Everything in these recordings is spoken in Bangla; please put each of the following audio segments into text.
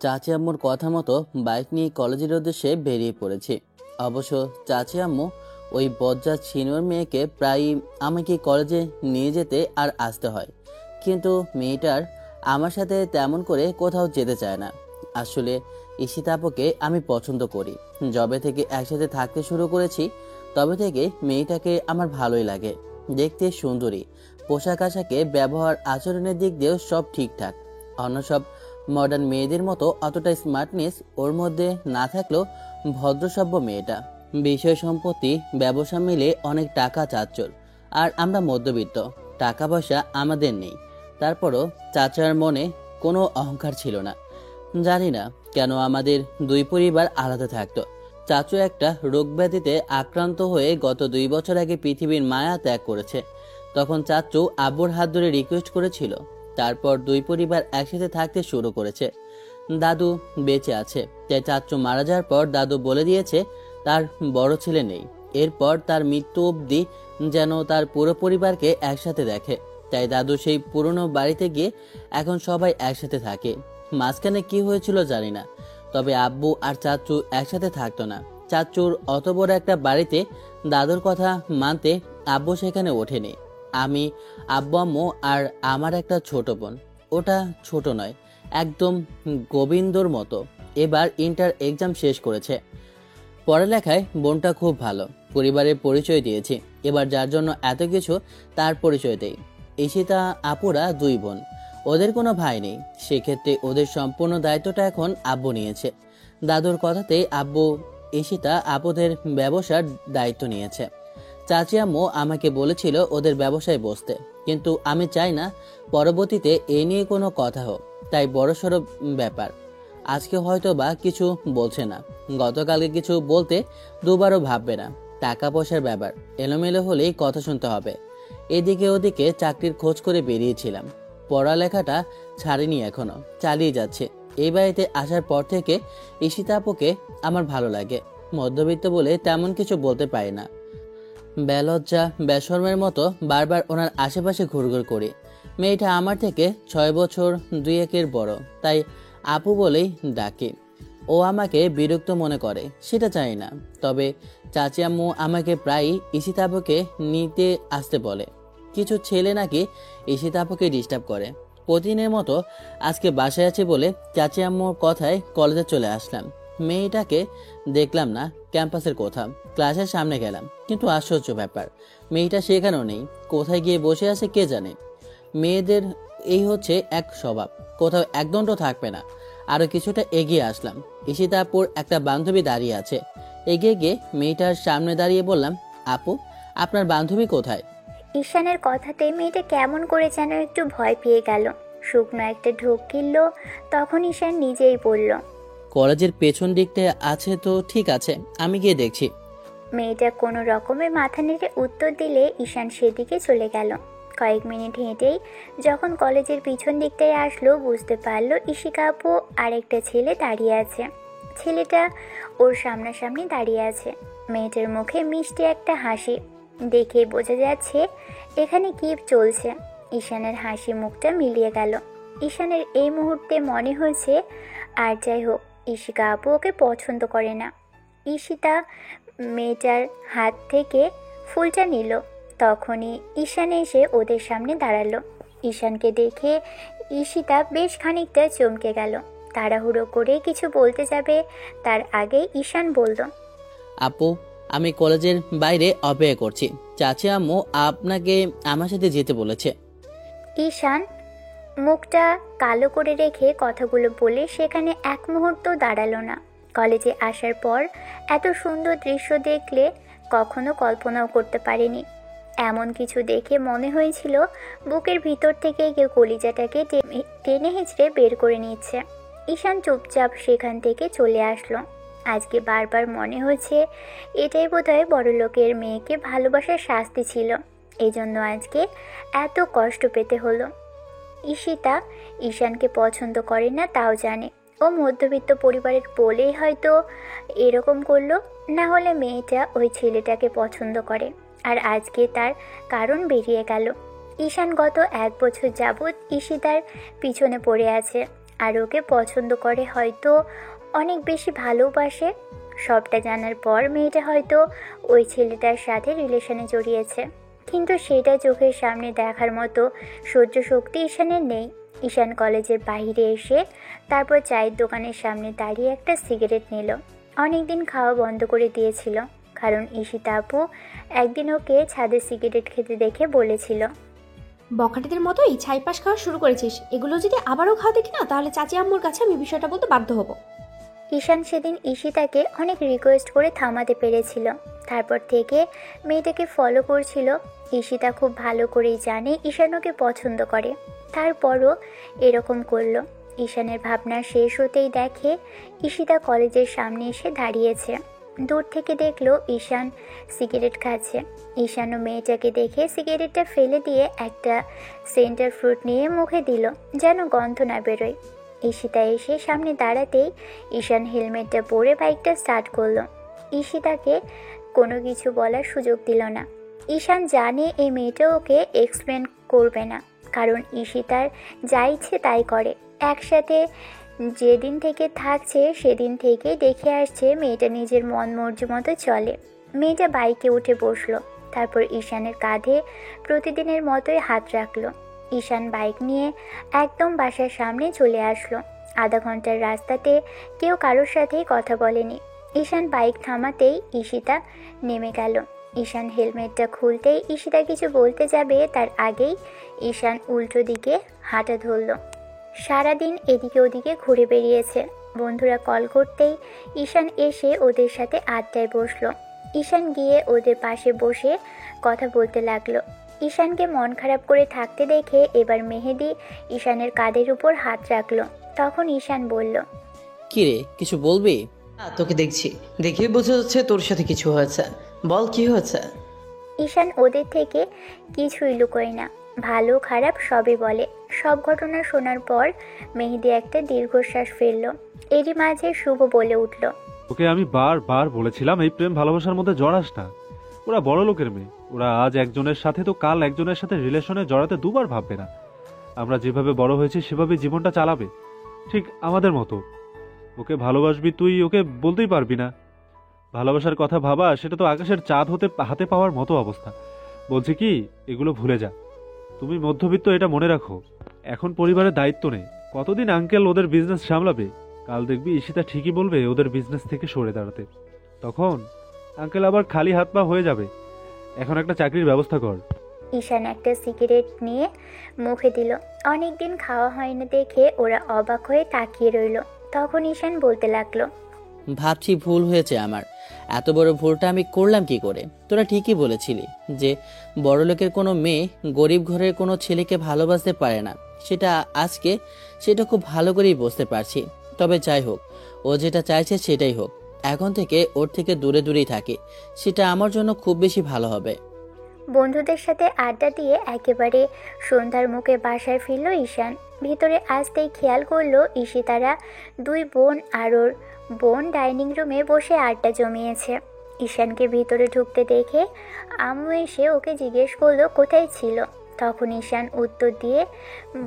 চাচি আম্মুর কথা মতো বাইক নিয়ে কলেজের উদ্দেশ্যে বেরিয়ে পড়েছি। অবশ্য চাচি আম্মু ওই বজ্জাত সিনিয়র মেয়েকে প্রায়ই আমাকে কলেজে নিয়ে যেতে আর আসতে হয়, কিন্তু মেয়েটার আমার সাথে তেমন করে কোথাও যেতে চায় না। আসলে ঈশিতা আপুকে আমি পছন্দ করি। যবে থেকে একসাথে থাকতে শুরু করেছি তবে থেকে মেয়েটাকে আমার ভালোই লাগে। দেখতে সুন্দরী, পোশাক আশাকে, ব্যবহার আচরণের দিক দিয়েও সব ঠিকঠাক। অন্য সব মডার্ন মেয়েদের মতো অতটা স্মার্টনেস ওর মধ্যে না থাকলেও ভদ্রসভ্য মেয়েটা। বিষয় সম্পত্তি ব্যবসা মিলে অনেক টাকা চাচ্চর, আর আমরা মধ্যবিত্ত, টাকা পয়সা আমাদের নেই। তারপরও চাচার মনে কোনো অহংকার ছিল না। জানি না কেন আমাদের দুই পরিবার আলাদা থাকতো। চাচু একটা রোগ ব্যাধিতে আক্রান্ত হয়ে গত 2 বছর আগে পৃথিবীর মায়া ত্যাগ করেছে। তখন চাচু আব্বুর হাত ধরে রিকোয়েস্ট করেছিল। তারপর দুই পরিবার একসাথে থাকতে শুরু করেছে। দাদু বেঁচে আছে, তাই চাচু মারা যাওয়ার পর দাদু বলে দিয়েছে তার বড় ছেলে নেই। এরপর তার মৃত্যু অবধি যেন তার পুরো পরিবারকে একসাথে দেখে। তাই দাদু সেই পুরনো বাড়িতে গিয়ে এখন সবাই একসাথে থাকে। মাঝখানে কি হয়েছিল জানি না, তবে আব্বু আর চাচু একসাথে থাকতো না। চাচুর অত বড় একটা বাড়িতে দাদুর কথা মানতে আব্বু সেখানে ওঠেনি। আমি, আব্বু আম্মু আর আমার একটা ছোট বোন। ওটা ছোট নয়, একদম গোবিন্দর মতো। এবার ইন্টার এক্সাম শেষ করেছে। পড়ালেখায় বোনটা খুব ভালো, পরিবারের পরিচয় দিয়েছি। এবার যার জন্য এত কিছু তার পরিচয় দেই। ঈশিতা আপুরা 2 বোন, ওদের কোনো ভাই নেই। সেক্ষেত্রে ওদের সম্পূর্ণ দায়িত্বটা এখন আব্বু নিয়েছে। দাদুর কথাতেই আব্বু ঈশিতা আপুদের ব্যবসার দায়িত্ব নিয়েছে। চাচি আম্মু আমাকে বলেছিল ওদের ব্যবসায় বসতে, কিন্তু আমি চাই না পরবর্তীতে এ নিয়ে কোনো কথা হোক। তাই বড়সড় ব্যাপার। আজকে হয়তো বা কিছু বলছে না, গতকালকে কিছু বলতে দুবারও ভাববে না। টাকা পয়সার ব্যাপার, এলোমেলো হলেই কথা শুনতে হবে। এদিকে ওদিকে চাকরির খোঁজ করে বেরিয়েছিলাম। পড়ালেখাটা ছাড়িনি, এখনো চালিয়ে যাচ্ছে। এই বাড়িতে আসার পর থেকে ঈশিতা আপুকে আমার ভালো লাগে। মধ্যবিত্ত বলে তেমন কিছু বলতে পারি না। বেলজ্জা বেশরমের মতো বারবার ওনার আশেপাশে ঘুরঘুর করি। মেয়েটা আমার থেকে 6 বছর 2-1 বড়, তাই আপু বলেই ডাকে। ও আমাকে বিরক্ত মনে করে সেটা চাই না, তবে চাচি আম্মু আমাকে প্রায়ই ঈশিতা আপুকে নিতে আসতে বলে। কিছু ছেলে নাকি ঈশিতা আপুকে ডিস্টার্ব করে। প্রতিদিনের মতো আজকে বাসায় আছে বলে চাচি আম্মুর কথায় কলেজে চলে আসলাম। মেয়েটাকে দেখলাম না ক্যাম্পাসের কোথাও। ক্লাসের সামনে গেলাম, কিন্তু আশ্চর্য ব্যাপার, মেয়েটা সেখানেও নেই। কোথায় গিয়ে বসে আছে কে জানে। মেয়েদের এই হচ্ছে এক স্বভাব, কোথাও একদণ্ড থাকবে না। আরো কিছুটা এগিয়ে আসলাম। ঈশিতাপুর একটা বান্ধবী দাঁড়িয়ে আছে। এগিয়ে গিয়ে মেয়েটার সামনে দাঁড়িয়ে বললাম, আপু আপনার বান্ধবী কোথায়? ঈশানের কথাতে মেয়েটা কেমন করে যেন একটু ভয় পেয়ে গেল। শুকনো একটা ঢোক গিলল। তখন ঈশান নিজেই বলল, কলেজের পেছন দিকটা আছে তো, ঠিক আছে আমি গিয়ে দেখছি। মেয়েটা কোনো রকমে মাথা নেড়ে উত্তর দিলে ঈশান সেদিকে চলে গেল। কয়েক মিনিট হেঁটেই যখন কলেজের পিছন দিকটায় আসলো, বুঝতে পারলো ঈশিকা আপু আরেকটা ছেলে দাঁড়িয়ে আছে। ছেলেটা ওর সামনাসামনি দাঁড়িয়ে আছে। মেয়েটার মুখে মিষ্টি একটা হাসি, দেখে বোঝা যাচ্ছে এখানে কি চলছে। ঈশানের হাসি মুখটা মিলিয়ে গেল। ঈশানের এই মুহূর্তে মনে হয়েছে আর যাই হোক, ঈশিকা আপু ওকে পছন্দ করে না। ঈশিতা মেয়েটার হাত থেকে ফুলটা নিল। তখনই ঈশান এসে ওদের সামনে দাঁড়ালো। ঈশানকে দেখে ঈশিতা বেশ খানিকটা চমকে গেল। তাড়াহুড়ো করে কিছু বলতে যাবে তার আগে ঈশান বলল, আপু আমি কলেজের বাইরে অপেক্ষা করছি। চাচি আম্মু আপনাকে আমার সাথে যেতে বলেছে। ঈশান মুখটা কালো করে রেখে কথাগুলো বলে সেখানে এক মুহূর্ত দাঁড়ালো না। কলেজে আসার পর এত সুন্দর দৃশ্য দেখলে কখনো কল্পনাও করতে পারেনি। এমন কিছু দেখে মনে হয়েছিল বুকের ভিতর থেকে কেউ কলিজাটাকে টেনে হিঁচড়ে বের করে নিচ্ছে। ঈশান চুপচাপ সেখান থেকে চলে আসলো। আজকে বারবার মনে হয়েছে এটাই বোধহয় বড়লোকের মেয়েকে ভালোবাসার শাস্তি ছিল, এজন্য আজকে এত কষ্ট পেতে হলো। ঈশিতা ঈশানকে পছন্দ করে না তাও জানে। ও মধ্যবিত্ত পরিবারের বলেই হয়তো এরকম করলো, না হলে মেয়েটা ওই ছেলেটাকে পছন্দ করে। আর আজকে তার কারণ বেরিয়ে গেল। ঈশান গত 1 বছর যাবৎ ঈশিতার পিছনে পড়ে আছে। আর ওকে পছন্দ করে, হয়তো অনেক বেশি ভালোবাসে। সবটা জানার পর মেয়েটা হয়তো ওই ছেলেটার সাথে রিলেশনে জড়িয়েছে, কিন্তু সেটা চোখের সামনে দেখার মতো সহ্য শক্তি ঈশানের নেই। ঈশান কলেজের বাইরে এসে তারপর চায়ের দোকানের সামনে দাঁড়িয়ে একটা সিগারেট নিল। অনেকদিন খাওয়া বন্ধ করে দিয়েছিল, কারণ ঈশিতা আপু একদিন ওকে ছাদে সিগারেট খেতে দেখে বলেছিল, বখাটেদের মতোই ছাইপাশ খাওয়া শুরু করেছিস, এগুলো যদি আবারও খাওয়া দেখি না তাহলে চাচি আম্মুর কাছে আমি বিষয়টা বলতে বাধ্য হব। ঈশান সেদিন ঈশিতাকে অনেক রিকোয়েস্ট করে থামাতে পেরেছিল। তারপর থেকে মেয়েটাকে ফলো করছিল। ঈশিতা খুব ভালো করেই জানে ঈশান ওকে পছন্দ করে, তারপরও এরকম করলো। ঈশানের ভাবনা শেষ হতেই দেখে ঈশিতা কলেজের সামনে এসে দাঁড়িয়েছে। দূর থেকে দেখলো ঈশান সিগারেট খাচ্ছে। ঈশানও মেয়েটাকে দেখে সিগারেটটা ফেলে দিয়ে একটা সেন্টার ফ্রুট নিয়ে মুখে দিল, যেন গন্ধ না বেরোয়। ঈশিতা এসে সামনে দাঁড়াতেই ঈশান হেলমেটটা পরে বাইকটা স্টার্ট করলো। ঈশিতাকে কোনো কিছু বলার সুযোগ দিল না। ঈশান জানে এই মেয়েটা ওকে এক্সপ্লেন করবে না, কারণ ঈশিতার যা ইচ্ছে তাই করে। একসাথে যেদিন থেকে থাকছে সেদিন থেকে দেখে আসছে মেয়েটা নিজের মন মর্জি মতো চলে। মেয়েটা বাইকে উঠে বসলো, তারপর ঈশানের কাঁধে প্রতিদিনের মতোই হাত রাখলো। ঈশান বাইক নিয়ে একদম বাসার সামনে চলে আসলো। আধা ঘন্টার রাস্তাতে কেউ কারোর সাথেই কথা বলেনি। ঈশান বাইক থামাতেই ঈশিতা নেমে গেল। ঈশান হেলমেটটা খুলতেই ঈশিতা কিছু বলতে যাবে তার আগেই ঈশান উল্টো দিকে হাঁটা ধরল। সারাদিন এদিকে ওদিকে ঘুরে বেরিয়েছে। বন্ধুরা কল করতেই ঈশান এসে ওদের সাথে আড্ডায় বসলো। ঈশান গিয়ে ওদের পাশে বসে কথা বলতে লাগলো। ঈশানকে মন খারাপ করে থাকতে দেখে এবার মেহেদি ঈশানের কাঁধের উপর হাত রাখলো। তখন ঈশান বলল, কিরে, কিছু বলবি? তোকে দেখছি, দেখেই বোঝা যাচ্ছে তোর সাথে কিছু হয়েছে। বল, কি হয়েছে? ঈশান ওদের থেকে কিছুই লুকোয় না, ভালো খারাপ সবই বলে। সব ঘটনা শোনার পর মেহেদি একটা দীর্ঘশ্বাস ফেলল। এরই মাঝে শুভ বলে উঠল, ওকে আমি বারবার বলেছিলাম এই প্রেম ভালোবাসার মধ্যে জড়াস না। ওরা বড় লোকের মেয়ে, ওরা আজ একজনের সাথে তো কাল একজনের সাথে রিলেশনে জড়াতে দুবার ভাববে না। আমরা যেভাবে বড় হয়েছি সেভাবে জীবনটা চালাবে, ঠিক আমাদের মতো। ওকে ভালোবাসবি তুই, ওকে বলতেই পারবি না। ভালোবাসার কথা ভাবা সেটা তো আকাশের চাঁদ হতে হাতে পাওয়ার মতো অবস্থা। বলছি কি, এগুলো ভুলে যা। তুমি মধ্যবিত্ত, এটা মনে রাখো। এখন পরিবারের দায়িত্ব নেই। কতদিন আঙ্কেল ওদের বিজনেস সামলাবে? কাল দেখবি ঈশিতা ঠিকই বলবে ওদের বিজনেস থেকে সরে দাঁড়াতে। তখন আঙ্কেল আবার খালি হাত পা হয়ে যাবে। এখন একটা চাকরির ব্যবস্থা কর। ঈশান একটা সিগারেট নিয়ে মুখে দিল। অনেকদিন খাওয়া হয় না দেখে ওরা অবাক হয়ে তাকিয়ে রইল। তখন ঈশান বলতে লাগলো, ভাবছি ভুল হয়েছে আমার। এত বড় ভুলটা আমি করলাম কি করে? তোরা ঠিকই বলেছিলি যে বড়লোকের কোনো মেয়ে গরিব ঘরের কোনো ছেলেকে ভালোবাসতে পারে না। সেটা খুব ভালো করেই বুঝতে পারছি। তবে যাই হোক, ও যেটা চাইছে সেটাই হোক। এখন থেকে ওর থেকে দূরে দূরেই থাকি, সেটা আমার জন্য খুব বেশি ভালো হবে। বন্ধুদের সাথে আড্ডা দিয়ে একেবারে সন্ধ্যার মুখে বাসায় ফিরল ঈশান। ভিতরে আসতেই খেয়াল করলো ঈশিতারা দুই বোন আর ওর বোন ডাইনিং রুমে বসে আড্ডা জমিয়েছে। ঈশানকে ভিতরে ঢুকতে দেখে আম্মু এসে ওকে জিজ্ঞেস করলো কোথায় ছিল। তখন ঈশান উত্তর দিয়ে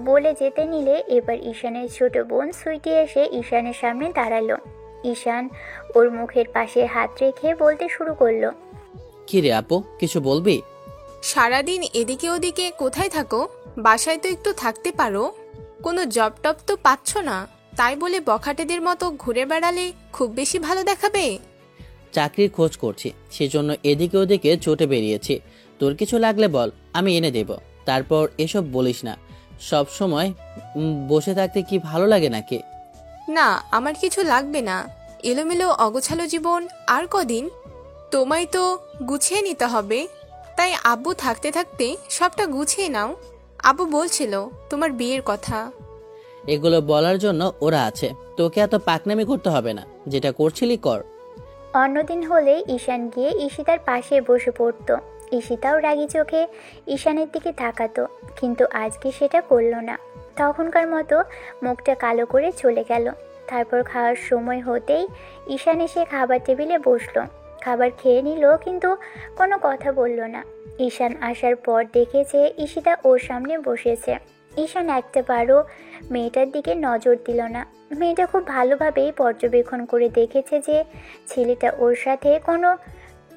বলে যেতে নিলে এবার ঈশানের ছোট বোন সুইটি এসে ঈশানের সামনে দাঁড়ালো। ঈশান ওর মুখের পাশে হাত রেখে বলতে শুরু করলো, কি রে আপু, কিছু বলবি? সারাদিন এদিকে ওদিকে কোথায় থাকো? বাসায় তো একটু থাকতে পারো। কোনো জব টব তো পাচ্ছ না, তাই বলে বখাটেদের মতো ঘুরে বেড়ালে খুব বেশি ভালো দেখাবে। চাকরির খোঁজ করছি, সেজন্য এদিকে ওদিকে চটে বেরিয়েছি। তোর কিছু লাগলে বল, আমি এনে দেব। তারপর এসব বলিস না। সব সময় বসে থাকতে কি ভালো লাগে নাকি? না, আমার কিছু লাগবে না। এলোমেলো অগোছালো জীবন আর কদিন? তোমায় তো গুছিয়ে নিতে হবে, তাই আব্বু থাকতে থাকতে সবটা গুছিয়ে নাও। আব্বু বলছিল তোমার বিয়ের কথা। এগুলো বলার জন্য ওরা আছে, তোকে এত পাকনামি করতে হবে না। যেটা করছিলি কর। অন্যদিন হলেই ঈশান গিয়ে ঈশিতার পাশে বসে পড়তো। ঈশিতাও রাগী চোখে ঈশানের দিকে তাকাতো, কিন্তু আজকে সেটা করলো না। তখনকার মতো মুখটা কালো করে চলে গেল। তারপর খাওয়ার সময় হতেই ঈশান এসে খাবার টেবিলে বসলো। খাবার খেয়ে নিল, কিন্তু কোনো কথা বলল না। ঈশান আসার পর দেখেছে ঈশিতা ওর সামনে বসেছে। ঈশান একটাবারও মেয়েটার দিকে নজর দিল না। মেয়েটা খুব ভালোভাবেই পর্যবেক্ষণ করে দেখেছে যে ছেলেটা ওর সাথে কোনো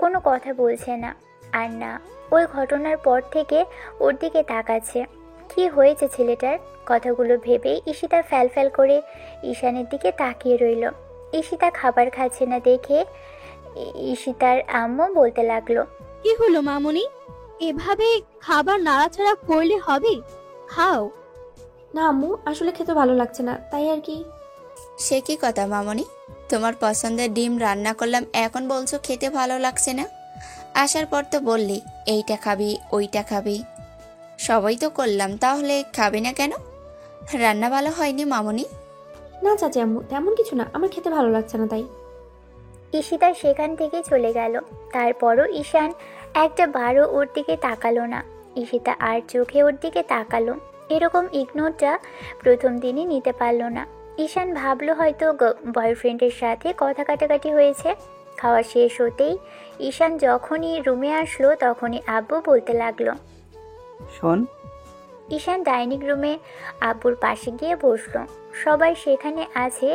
কোনো কথা বলছে না, আর না ওই ঘটনার পর থেকে ওর দিকে তাকাচ্ছে। কি হয়েছে ছেলেটার? কথাগুলো ভেবেই ঈশিতা ফ্যাল করে ঈশানের দিকে তাকিয়ে রইল। ঈশিতা খাবার খাচ্ছে না দেখে ঈশিতার আম্মু বলতে লাগলো, কি হলো মামুনি? এভাবে খাবার নাড়াচাড়া করলে হবে? খাও। না আম্মু, আসলে খেতে ভালো লাগছে না, তাই আর কি। সে কি কথা মামনি? তোমার পছন্দের ডিম রান্না করলাম, এখন বলছো খেতে ভালো লাগছে না? আসার পর তো বললি এইটা খাবি ওইটা খাবি, সবাই তো করলাম, তাহলে খাবি না কেন? রান্না ভালো হয়নি মামনি? না চাচি আম্মু, তেমন কিছু না, আমার খেতে ভালো লাগছে না তাই। ঈশিতা সেখান থেকে চলে গেল। তারপরও ঈশান একটাবারও ওর দিকে তাকালো না। ঈশিতা আর চোখে ওর দিকে তাকালো। এরকম ইগনোরটা প্রথম দিনই নিতে পারলো না। ঈশান ভাবলো হয়তো বয়ফ্রেন্ডের সাথে কথা কাটাকাটি হয়েছে। খাওয়া শেষ হতেই ঈশান যখনই রুমে আসলো তখনই আব্বু বলতে লাগলো। শোন, ঈশান ডাইনিং রুমে আব্বুর পাশে গিয়ে বসলো। সবাই সেখানে আছে,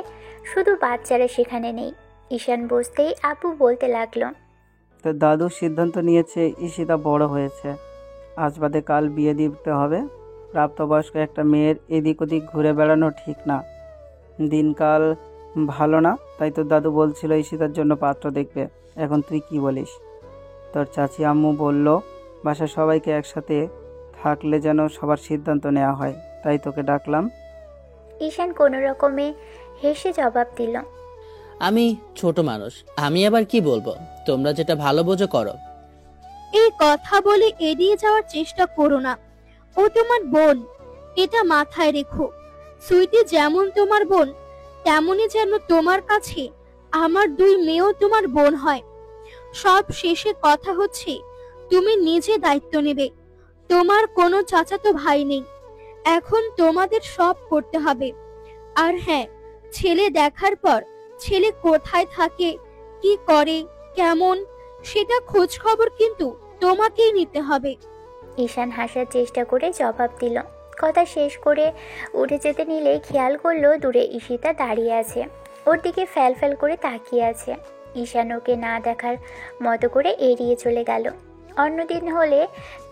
শুধু বাচ্চারা সেখানে নেই। ঈশান বসতেই আব্বু বলতে লাগলো, তোর দাদু সিদ্ধান্ত নিয়েছে ঈশিতা বড় হয়েছে, আজ বাদে কাল বিয়ে দিতে হবে। প্রাপ্তবয়স্ক একটা মেয়ের এদিক ওদিক ঘুরে বেড়ানো ঠিক না, দিনকাল ভালো না, তাই তোর দাদু বলছিল ঈশিতার জন্য পাত্র দেখবে। এখন তুই কি বলিস? তোর চাচি আম্মু বলল বাসার সবাইকে একসাথে থাকলে যেন সবার সিদ্ধান্ত নেওয়া হয়, তাই তোকে ডাকলাম। ঈশান কোনো রকমে হেসে জবাব দিল, আমি ছোট মানুষ, আমি আবার কি বলবো? তোমরা যেটা ভালো বোঝো করো। এই কথা বলে এড়িয়ে যাওয়ার চেষ্টা করো না। ও তোমার বোন, এটা মাথায় রেখো। সুইটি যেমন তোমার বোন, তেমনি যেন তোমার কাছে আমার 2 মেয়েও তোমার বোন হয়। সব শেষে কথা হচ্ছে তুমি নিজে দায়িত্ব নেবে। তোমার কোনো চাচাতো ভাই নেই, এখন তোমাদের সব করতে হবে। আর হ্যাঁ, ছেলে দেখার পর ছেলে কোথায় থাকে, কি করে, কেমন, সেটা খোঁজ খবর কিন্তু তোমাকেই নিতে হবে। ঈশান হাসার চেষ্টা করে জবাব দিল। কথা শেষ করে উঠে যেতে নিলেই খেয়াল করলো দূরে ঈশিতা দাঁড়িয়ে আছে, ওর দিকে ফ্যাল করে তাকিয়ে আছে। ঈশান ওকে না দেখার মতো করে এড়িয়ে চলে গেল। অন্যদিন হলে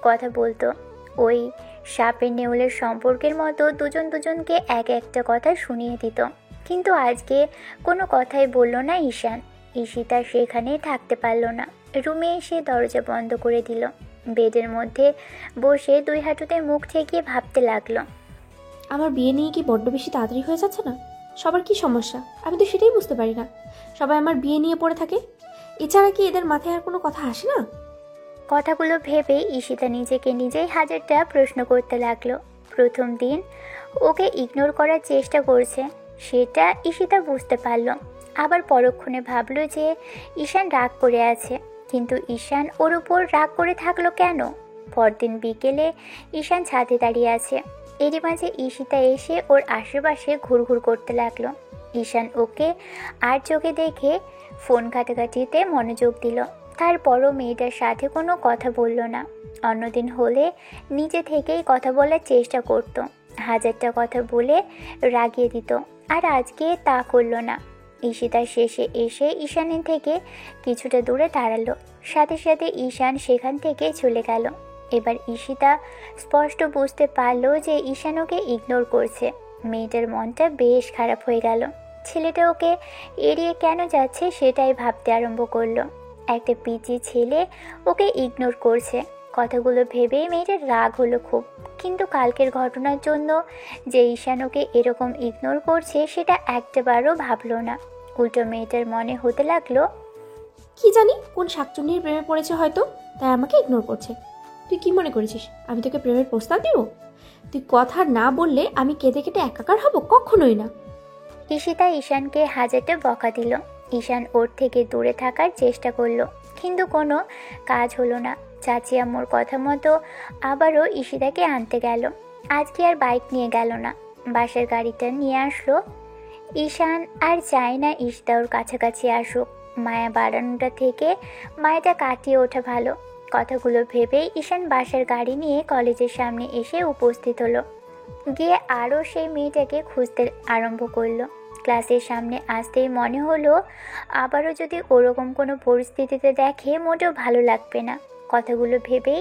কথা বলতো, ওই সাপের নেউলের সম্পর্কের মতো দুজন দুজনকে এক একটা কথা শুনিয়ে দিত। কিন্তু আজকে কোনো কথাই বলল না ঈশান। ঈশিতা সেখানে থাকতে পারল না, রুমে এসে দরজা বন্ধ করে দিল। বেডের মধ্যে বসে 2 হাঁটুতে মুখ ঠেকিয়ে ভাবতে লাগলো, আমার বিয়ে নিয়ে কি বড্ড বেশি তাড়াতাড়ি হয়ে যাচ্ছে না? সবার কি সমস্যা আমি তো সেটাই বুঝতে পারি না। সবাই আমার বিয়ে নিয়ে পড়ে থাকে, এছাড়া কি এদের মাথায় আর কোনো কথা আসে না? কথাগুলো ভেবে ঈশিতা নিজেকে নিজেই হাজারটা প্রশ্ন করতে লাগলো। প্রথম দিন ওকে ইগনোর করার চেষ্টা করছে, সেটা ঈশিতা বুঝতে পারল। আবার পরক্ষণে ভাবলো যে ঈশান রাগ করে আছে, কিন্তু ঈশান ওর উপর রাগ করে থাকলো কেন? পরদিন বিকেলে ঈশান ছাদে দাঁড়িয়ে আছে, এরই মাঝে ঈশিতা এসে ওর আশেপাশে ঘুরঘুর করতে লাগলো। ঈশান ওকে আর চোখে দেখে ফোন ঘাটাঘাটিতে মনোযোগ দিল। তারপরও মেয়েটার সাথে কোনো কথা বলল না। অন্যদিন হলে নিজে থেকেই কথা বলার চেষ্টা করত, হাজারটা কথা বলে রাগিয়ে দিত, আর আজকে তা করলো না। ঈশিতা শেষে এসে ঈশানের থেকে কিছুটা দূরে দাঁড়ালো, সাথে সাথে ঈশান সেখান থেকে চলে গেল। এবার ঈশিতা স্পষ্ট বুঝতে পারলো যে ঈশান ওকে ইগনোর করছে। মেয়েটার মনটা বেশ খারাপ হয়ে গেল। ছেলেটা ওকে এড়িয়ে কেন যাচ্ছে সেটাই ভাবতে আরম্ভ করলো। একটা পিচি ছেলে ওকে ইগনোর করছে, কথাগুলো ভেবেই মেয়েটার রাগ হলো খুব। কিন্তু কালকের ঘটনার জন্য যে ঈশান ওকে এরকম ইগনোর করছে সেটা একটাবারও ভাবলো না। উল্টো মেয়েটার মনে হতে লাগলো, কি জানি কোন শাকচুন্নির প্রেমে পড়েছে হয়তো, তাই আমাকে ইগনোর করছে। তুই কি মনে করেছিস আমি তোকে প্রেমের প্রস্তাব দিব? তুই কথা না বললে আমি কেঁদে কেটে একাকার হব? কখনোই না। ঈশিতা ঈশানকে হাজারটা বকা দিল। ঈশান ওর থেকে দূরে থাকার চেষ্টা করলো, কিন্তু কোনো কাজ হলো না। চাচি আম্মুর কথা মতো আবারও ঈশিতাকে আনতে গেল। আজকে আর বাইক নিয়ে গেল না, বাসের গাড়িটা নিয়ে আসলো। ঈশান আর চায় না ঈশিতা ওর কাছাকাছি আসুক, মায়া বাড়ানোটা থেকে মায়াটা কাটিয়ে ওঠা ভালো। কথাগুলো ভেবেই ঈশান বাসের গাড়ি নিয়ে কলেজের সামনে এসে উপস্থিত হলো। গিয়ে আরও সেই মেয়েটাকে খুঁজতে আরম্ভ করলো। ক্লাসের সামনে আসতেই মনে হলো আবারও যদি ওরকম কোনো পরিস্থিতিতে দেখে মোটেও ভালো লাগবে না। কথাগুলো ভেবেই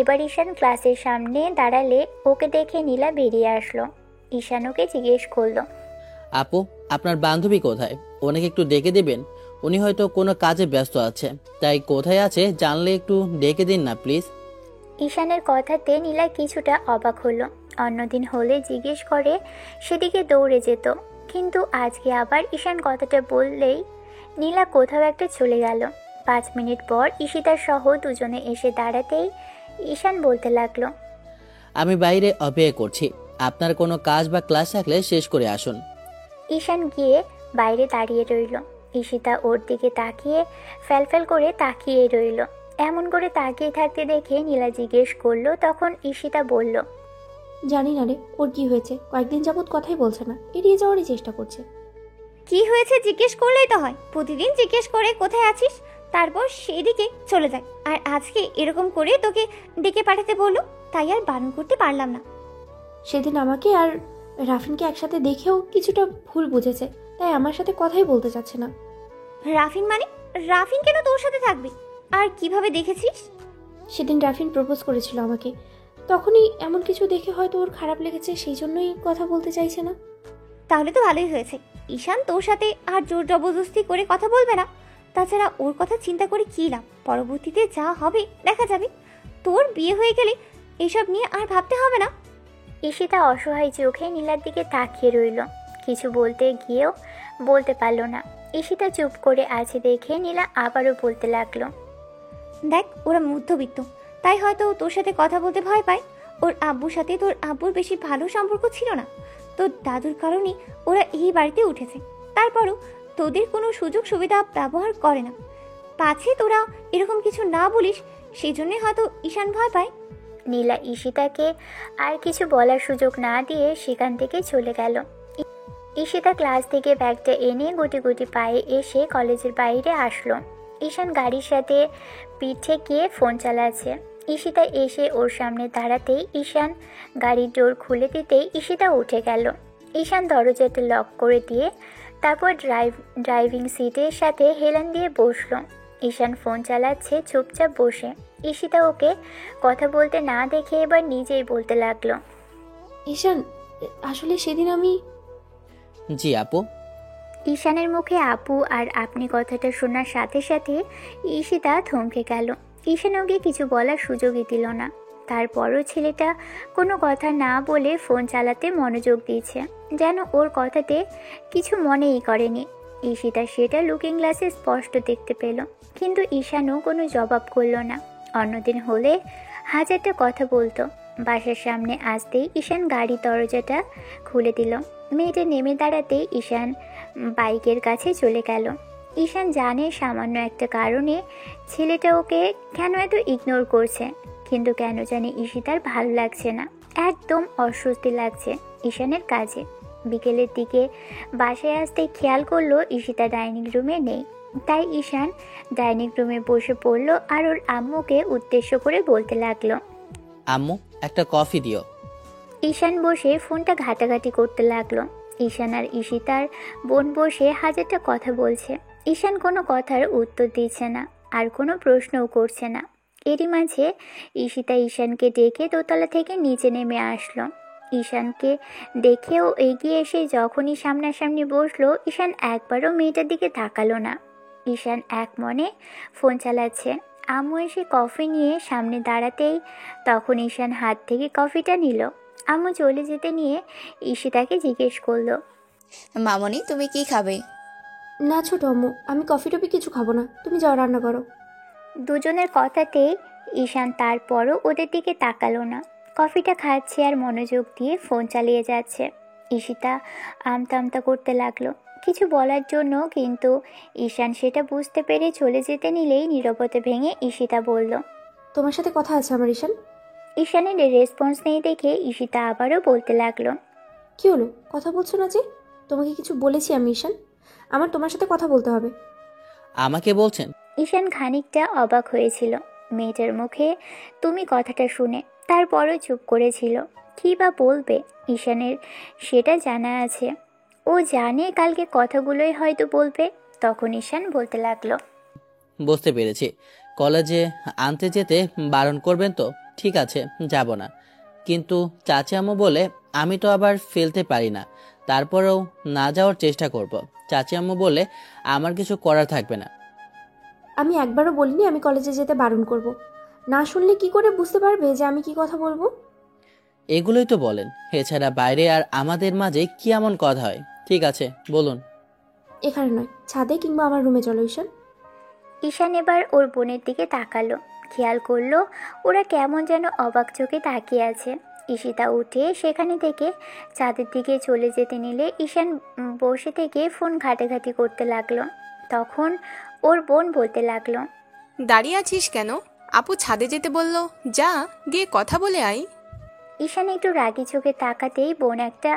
এবার ঈশান ক্লাসের সামনে দাঁড়ালে ওকে দেখে নীলা বেরিয়ে আসলো। ঈশান ওকে জিজ্ঞেস করলো, আপু, আপনার বান্ধবী কোথায়? ওনাকে একটু ডেকে দেবেন। উনি হয়তো কোনো কাজে ব্যস্ত আছে, তাই কোথায় আছে জানলে একটু ডেকে দিন না প্লিজ। ঈশানের কথাতে নীলা কিছুটা অবাক হলো। অন্যদিন হলে জিজ্ঞেস করে সেদিকে দৌড়ে যেত, কিন্তু আজকে আবার ঈশান কথাটা বললেই নীলা কোথাও একটা চলে গেল। 5 মিনিট পর ঈশিতার সহ দুজনে এসে দাঁড়াতেই ঈশান বলতে লাগলো, আমি বাইরে অপেক্ষা করছি, আপনার কোনো কাজ বা ক্লাস থাকলে শেষ করে আসুন। ঈশান গিয়ে বাইরে দাঁড়িয়ে রইল। ঈশিতা ওর দিকে তাকিয়ে ফ্যালফ্যাল করে তাকিয়ে রইল। এমন করে তাকিয়ে থাকতে দেখে নীলা জিজ্ঞেস করলো। তখন ঈশিতা বলল, জানি না রে ওর কি হয়েছে, কয়েকদিন যাবৎ কথাই বলছে না, এড়িয়ে যাওয়ারই চেষ্টা করছে। কি হয়েছে জিজ্ঞেস করলেই তো হয়। প্রতিদিন জিজ্ঞেস করে কোথায় আছিস, তারপর সেদিকে চলে যায়। আর আজকে এরকম করে তোকে ডেকে পাঠাতে বললো, তাই আর বারণ করতে পারলাম না। সেদিন আমাকে আর রাফিনকে একসাথে দেখেও কিছুটা ভুল বুঝেছে, তাই আমার সাথে কথাই বলতে চাচ্ছে না। রাফিন মানে? রাফিন কেন তোর সাথে থাকবে? আর কিভাবে দেখেছিস? সেদিন রাফিন প্রপোজ করেছিল আমাকে, তখনই এমন কিছু দেখে হয়তো ওর খারাপ লেগেছে, সেই জন্যই কথা বলতে চাইছে না। তাহলে তো ভালোই হয়েছে, ঈশান তোর সাথে আর জোর জবরদস্তি করে কথা বলবে না। তাছাড়া ওর কথা চিন্তা করে কী লাভ, পরবর্তীতে যা হবে দেখা যাবে। তোর বিয়ে হয়ে গেলে এসব নিয়ে আর ভাবতে হবে না। ঈশিতা অসহায় চোখে নীলার দিকে তাকিয়ে রইল। কিছু বলতে গিয়েও বলতে পারল না। ঈশিতা চুপ করে আছে দেখে নীলা আবারও বলতে লাগলো, দেখ ওরা মধ্যবিত্ত, তাই হয়তো তোর সাথে কথা বলতে ভয় পায়। ওর আব্বুর সাথে তোর আব্বুর বেশি ভালো সম্পর্ক ছিল না, তোর দাদুর কারণেই ওরা এই বাড়িতে উঠেছে। তারপরও তোদের কোনো সুযোগ সুবিধা ব্যবহার করে না। পাছে তোরা এরকম কিছু না বলিস, সেই জন্যই হয়তো ঈশান ভয় পায়। নীলা ঈশিতাকে আর কিছু বলার সুযোগ না দিয়ে সেখান থেকে চলে গেল। ঈশিতা ক্লাস থেকে ব্যাগটা এনে গুটি গুটি পায়ে এসে কলেজের বাইরে আসলো। ঈশান গাড়ির সাথে পিঠে গিয়ে ফোন চালাচ্ছে। ঈশিতা এসে ওর সামনে দাঁড়াতেই ঈশান গাড়ির ডোর খুলে দিতেই ঈশিতা উঠে গেল। ঈশান দরজাটা লক করে দিয়ে তারপর ড্রাইভিং সিটের সাথে হেলান দিয়ে বসলো। ঈশান ফোন চালাচ্ছে চুপচাপ বসে। ঈশিতা ওকে কথা বলতে না দেখে এবার নিজেই বলতে লাগলো, ঈশান, আসলে সেদিন আমি... জি আপু। ঈশানের মুখে আপু আর আপনি কথাটা শোনার সাথে সাথে ঈশিতা থমকে গেল। ঈশান ওকে কিছু বলার সুযোগই দিল না। তারপরও ছেলেটা কোনো কথা না বলে ফোন চালাতে মনোযোগ দিয়েছে, যেন ওর কথাতে কিছু মনেই করেনি। ঈশিতা সেটা লুকিং গ্লাসে স্পষ্ট দেখতে পেল, কিন্তু ঈশানও কোনো জবাব করলো না। অন্যদিন হলে হাজারটা কথা বলতো। বাসার সামনে আসতেই ঈশান গাড়ির দরজাটা খুলে দিল। মেয়েটা নেমে দাঁড়াতেই ঈশান বাইকের কাছে চলে গেল। ঈশান জানে সামান্য একটা কারণে ছেলেটা ওকে কেন এত ইগনোর করছে, কিন্তু কেন জানি ঈশিতার ভালো লাগছে না, একদম অস্বস্তি লাগছে ঈশানের কাজে। বিকেলের দিকে বাসায় আসতে খেয়াল করলো ঈশিতা ডাইনিং রুমে নেই, তাই ঈশান ডাইনিং রুমে বসে পড়লো আর ওর আম্মুকে উদ্দেশ্য করে বলতে লাগলো, আম্মু, একটা কফি দিও। ঈশান বসে ফোনটা ঘাটাঘাটি করতে লাগলো। ঈশান আর ঈশিতার বোন বসে হাজারটা কথা বলছে। ঈশান কোনো কথার উত্তর দিচ্ছে না, আর কোনো প্রশ্নও করছে না। এরই মাঝে ঈশিতা ঈশানকে ডেকে দোতলা থেকে নিচে নেমে আসলো। ঈশানকে দেখেও এগিয়ে এসে যখনই সামনাসামনি বসলো, ঈশান একবারও মেয়েটার দিকে তাকালো না। ঈশান এক মনে ফোন চালাচ্ছে। আম্মু এসে কফি নিয়ে সামনে দাঁড়াতেই তখন ঈশান হাত থেকে কফিটা নিল। আম্মু চলে যেতে নিয়ে ঈশিতাকে জিজ্ঞেস করলো, মামনি তুমি কি খাবে? না ছোট আম্মু, আমি কফি টফি কিছু খাবো না, তুমি যাও রান্না করো। দুজনের কথাতেই ঈশান তারপরও ওদের দিকে তাকালো না। কফিটা খাচ্ছে আর মনোযোগ দিয়ে ফোন চালিয়ে যাচ্ছে। ঈশিতা আমতা আমতা করতে লাগলো কিছু বলার জন্য, কিন্তু ঈশান সেটা বুঝতে পেরে চলে যেতে নিলেই নীরবতা ভেঙে ঈশিতা বলল, তোমার সাথে কথা আছে আমার ঈশান। ঈশানের রেসপন্স নেই দেখে ঈশিতা আবারও বলতে লাগলো, কি হলো, কথা বলছো না যে? তোমাকে কিছু বলেছি আমি ঈশান, আমার তোমার সাথে কথা বলতে হবে। আমাকে বলছেন? ঈশান খানিকটা অবাক হয়েছিল মেয়েটার মুখে তুমি কথাটা শুনে, তারপরও চুপ করেছিল। কী বা বলবে ঈশানের সেটা জানা আছে। ও জানে কালকে কথাগুলোই হয়তো বলবে। তখন ঈশান বলতে লাগলো, বুঝতে পেরেছি, কলেজে আনতে যেতে বারণ করবেন তো? ঠিক আছে, যাব না। কিন্তু চাচি আম্মু বলে আমি তো আবার ফেলতে পারি না, তারপরেও না যাওয়ার চেষ্টা করব। চাচি আম্মু বলে আমার কিছু করার থাকবে না। আমি একবারও বলিনি আমি কলেজে যেতে বারণ করব। না শুনলে কি করে বুঝতে পারবে যে আমি কি কথা বলবো? এগুলোই তো বলেন, এছাড়া বাইরে আর আমাদের মাঝে কি এমন কথা হয়? ঠিক আছে, বলুন। এখানে নয়, ছাদে কিংবা আমার রুমে চলো ঈশান। ঈশান এবার ওর বোনের দিকে তাকালো। খেয়াল করলো ওরা কেমন যেন অবাক চোখে তাকিয়ে আছে। ঈশিতা উঠে সেখানে থেকে চাঁদের দিকে চলে যেতে নিলে ঈশান বসে থেকে ফোন ঘাটাঘাটি করতে লাগলো। তখন ওর বোন বলতে লাগলো, দাঁড়িয়ে আছিস কেন? আপু ছাদে যেতে বললো, যা গিয়ে কথা বলে আয়। ঈশান একটু রাগি চোখে তাকাতেই বোন একটা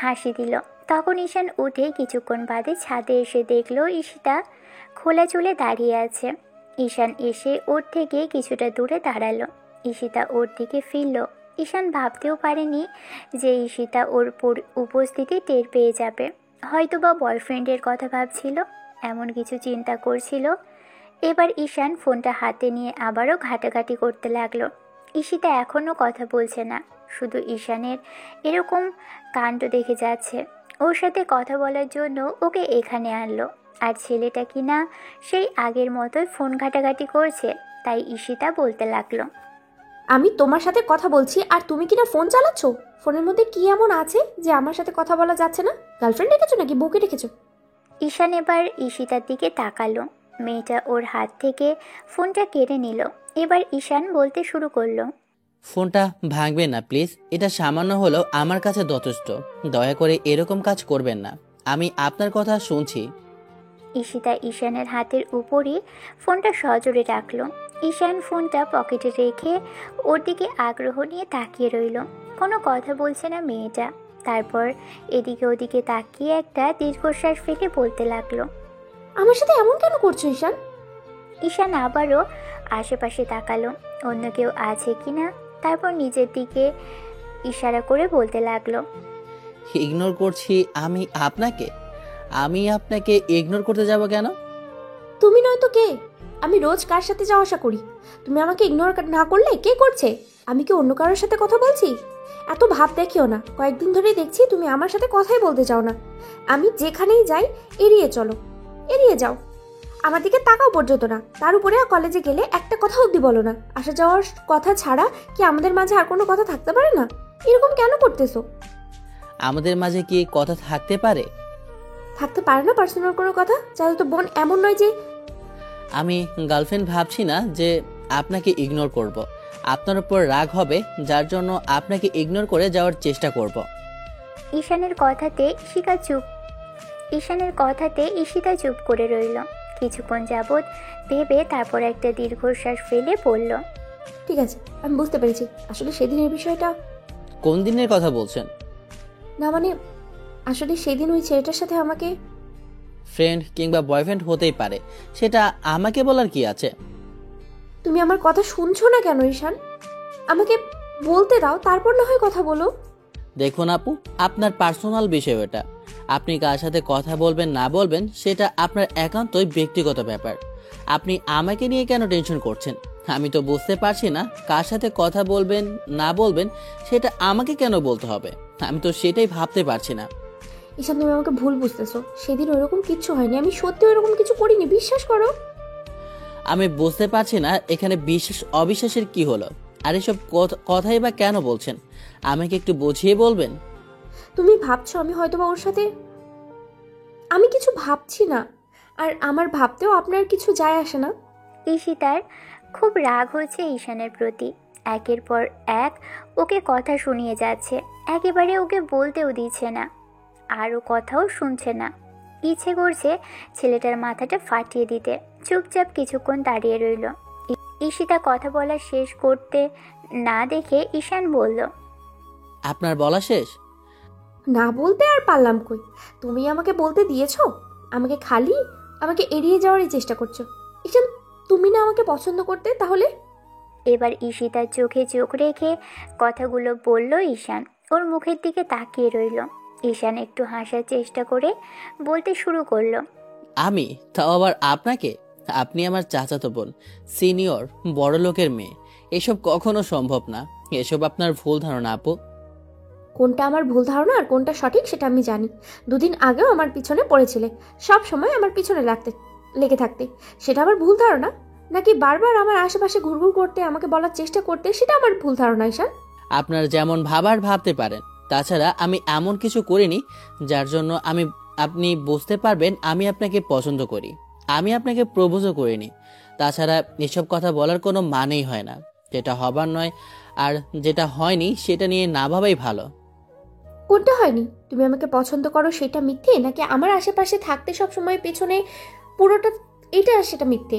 হাসি দিল। তখন ঈশান উঠে কিছুক্ষণ বাদে ছাদে এসে দেখলো ঈশিতা খোলা চুলে দাঁড়িয়ে আছে। ঈশান এসে ওর থেকে কিছুটা দূরে দাঁড়ালো। ঈশিতা ওর দিকে ফিরল। ঈশান ভাবতেও পারেনি যে ঈশিতা ওর উপস্থিতি টের পেয়ে যাবে। হয়তোবা বয়ফ্রেন্ডের কথা ভাবছিল, এমন কিছু চিন্তা করছিল। এবার ঈশান ফোনটা হাতে নিয়ে আবারও ঘাটাঘাটি করতে লাগলো। ঈশিতা এখনও কথা বলছে না, শুধু ঈশানের এরকম কাণ্ড দেখে যাচ্ছে। ওর সাথে কথা বলার জন্য ওকে এখানে আনলো, আর ছেলেটা কিনা সেই আগের মতোই ফোন ঘাটাঘাটি করছে। তাই ঈশিতা বলতে লাগলো, আমি তোমার সাথে কথা বলছি আর তুমি কিনা ফোন চালাচ্ছ? ফোনের মধ্যে কি এমন আছে যে আমার সাথে কথা বলা যাচ্ছে না? গার্লফ্রেন্ড রেখেছো নাকি বউকে রেখেছো? ঈশান এবার ঈশিতার দিকে তাকালো। মেয়েটা ওর হাত থেকে ফোনটা কেড়ে নিল। এবার ঈশান বলতে শুরু করলো, ফোনটা ভাঙবেন না প্লিজ, এটা সামান্য হলেও আমার কাছে যথেষ্ট। দয়া করে এরকম কাজ করবেন না, আমি আপনার কথা শুনছি। ঈশিতা ঈশানের হাতের উপরই ফোনটা সজোরে রাখলো। ঈশান ফোনটা পকেটে রেখে ওর দিকে আগ্রহ নিয়ে তাকিয়ে রইল। কোনো কথা বলছে না মেয়েটা। তারপর এদিকে ওদিকে তাকিয়ে একটা দীর্ঘশ্বাস ফেলে বলতে লাগলো, আমার সাথে এমন কেন করছো ঈশান? ঈশান আবারও আশেপাশে তাকালো অন্য কেউ আছে কিনা। তারপর নিজের দিকে ইশারা করে বলতে লাগলো, ইগনোর করছি আমি আপনাকে ইগনোর করতে যাব কেন? তুমি নয় তো কে? আমি রোজ কার সাথে যাওয়া আসা করি, তুমি আমাকে ইগনোর না করলে কে করছে? আমি কি অন্য কারোর সাথে কথা বলছি? এত ভাব দেখিও না, কয়েকদিন ধরেই দেখছি তুমি আমার সাথে কথাই বলতে চাও না। আমি যেখানেই যাই এড়িয়ে চলো, এড়িয়ে যাও, আমার দিকে তাকাও পর্যন্ত না। তার উপরে কলেজে গেলে একটা কথা অবধি বলো না। আসা যাওয়ার কথা ছাড়া কি আমাদের মাঝে আর কোনো কথা থাকতে পারে না? এরকম কেন করতেছো? আমাদের মাঝে কি কথা থাকতে পারে? থাকতে পারে না পার্সোনাল কোনো কথা? চাইলে তো বোন এমন নয় যে আমি গার্লফ্রেন্ড ভাবছি না যে আপনাকে ইগনোর করব। আপনার উপর রাগ হবে, যার জন্য আপনাকে ইগনোর করে যাওয়ার চেষ্টা করব। ঈশানের কথাতে ঈশিতা চুপ করে রইল। কিছুক্ষণ যাবৎ ভেবে তারপর একটা দীর্ঘশ্বাস ফেলে বলল, ঠিক আছে, আমি বুঝতে পেরেছি। আসলে সেদিনের বিষয়টা। কোন দিনের কথা বলছেন? না মানে আসলে সেদিন ওই ছেলেটার সাথে আমাকে। ফ্রেন্ড কিংবা বয়ফ্রেন্ড হতেই পারে, সেটা আমাকে বলার কি আছে? তুমি আমার কথা শুনছো না কেন ঈশান? আমাকে বলতে দাও, তারপর না হয় কথা বলো। দেখুন আপু, আপনার পার্সোনাল বিষয় এটা। আপনি কার সাথে কথা বলবেন না বলবেন সেটা আপনার একান্তই ব্যক্তিগত ব্যাপার। আপনি আমাকে নিয়ে কেন টেনশন করছেন? আমি তো বুঝতে পারছি না কার সাথে কথা বলবেন না বলবেন সেটা আমাকে কেন বলতে হবে। আমি তো সেটাই ভাবতে পারছি না। ঈশান, তুমি আমাকে ভুল বুঝতেছো। সেদিন ওইরকম কিচ্ছু হয়নি, আমি সত্যি ওইরকম কিছু করিনি, বিশ্বাস করো। আমি বুঝতে পারছি না এখানে বিশ্বাস অবিশ্বাসের কি হলো, আর এসব কথাই বা কেন বলছেন? আমাকে একটু বুঝিয়ে বলবেন? তুমি ভাবছো আমি হয়তোবা ওর সাথে। আমি কিছু ভাবছি না, আর আমার ভাবতেও আপনার কিছু যায় আসে না। ঈশিতার খুব রাগ হচ্ছে ঈশানের প্রতি। একের পর এক ওকে কথা শুনিয়ে যাচ্ছে, একেবারে ওকে বলতেও দিচ্ছে না, আর ও কথাও শুনছে না। ইচ্ছে করছে ছেলেটার মাথাটা ফাটিয়ে দিতে। চুপচাপ কিছুক্ষণ দাঁড়িয়ে রইল। ঈশিতা কথা বলা শেষ করতে না দেখে ঈশান বলল, আপনার বলা শেষ? না বলতে আর পারলাম কই? তুমি আমাকে বলতে দিয়েছো? আমাকে এড়িয়ে যাওয়ারই চেষ্টা করছো। ঈশান, তুমি না আমাকে পছন্দ করতে, তাহলে? এবার ঈশিতার চোখে চোখ রেখে কথাগুলো বলল ঈশান। ওর মুখের দিকে তাকিয়ে রইল। ঈশান একটু হাসার চেষ্টা করে বলতে শুরু করলো, আমি তাও আবার আপনাকে? আপনি আমার চাচাতো বোন, সিনিয়র, বড় লোকের মেয়ে। এসব কখনো সম্ভব না। এসব আপনার ভুল ধারণা আপু। কোনটা আমার ভুল ধারণা আর কোনটা সঠিক সেটা আমি জানি। দুদিন আগেও আমার পিছনে পড়েছিলে, সব সময় আমার পিছনে লেগে থাকতে, সেটা আমার ভুল ধারণা? নাকি বারবার আমার আশেপাশে ঘুরঘুর করতে, আমাকে বলার চেষ্টা করতে, সেটা আমার ভুল ধারণা ঈশান? আপনার যেমন ভাবার ভাবতে পারেন। তাছাড়া আমি এমন কিছু করিনি যার জন্য আপনি বুঝতে পারবেন আমি আপনাকে পছন্দ করি। আমি আপনাকে প্রপোজও করিনি। তাছাড়া এসব কথা বলার কোনো মানেই হয় না। যেটা হবার নয় আর যেটা হয়নি সেটা নিয়ে না ভাবাই ভালো। কোনটা হয়নি? তুমি আমাকে পছন্দ করো সেটা মিথ্যে, নাকি আমার আশেপাশে থাকতে সব সময় পেছনে পুরোটা এটা সেটা মিথ্যে?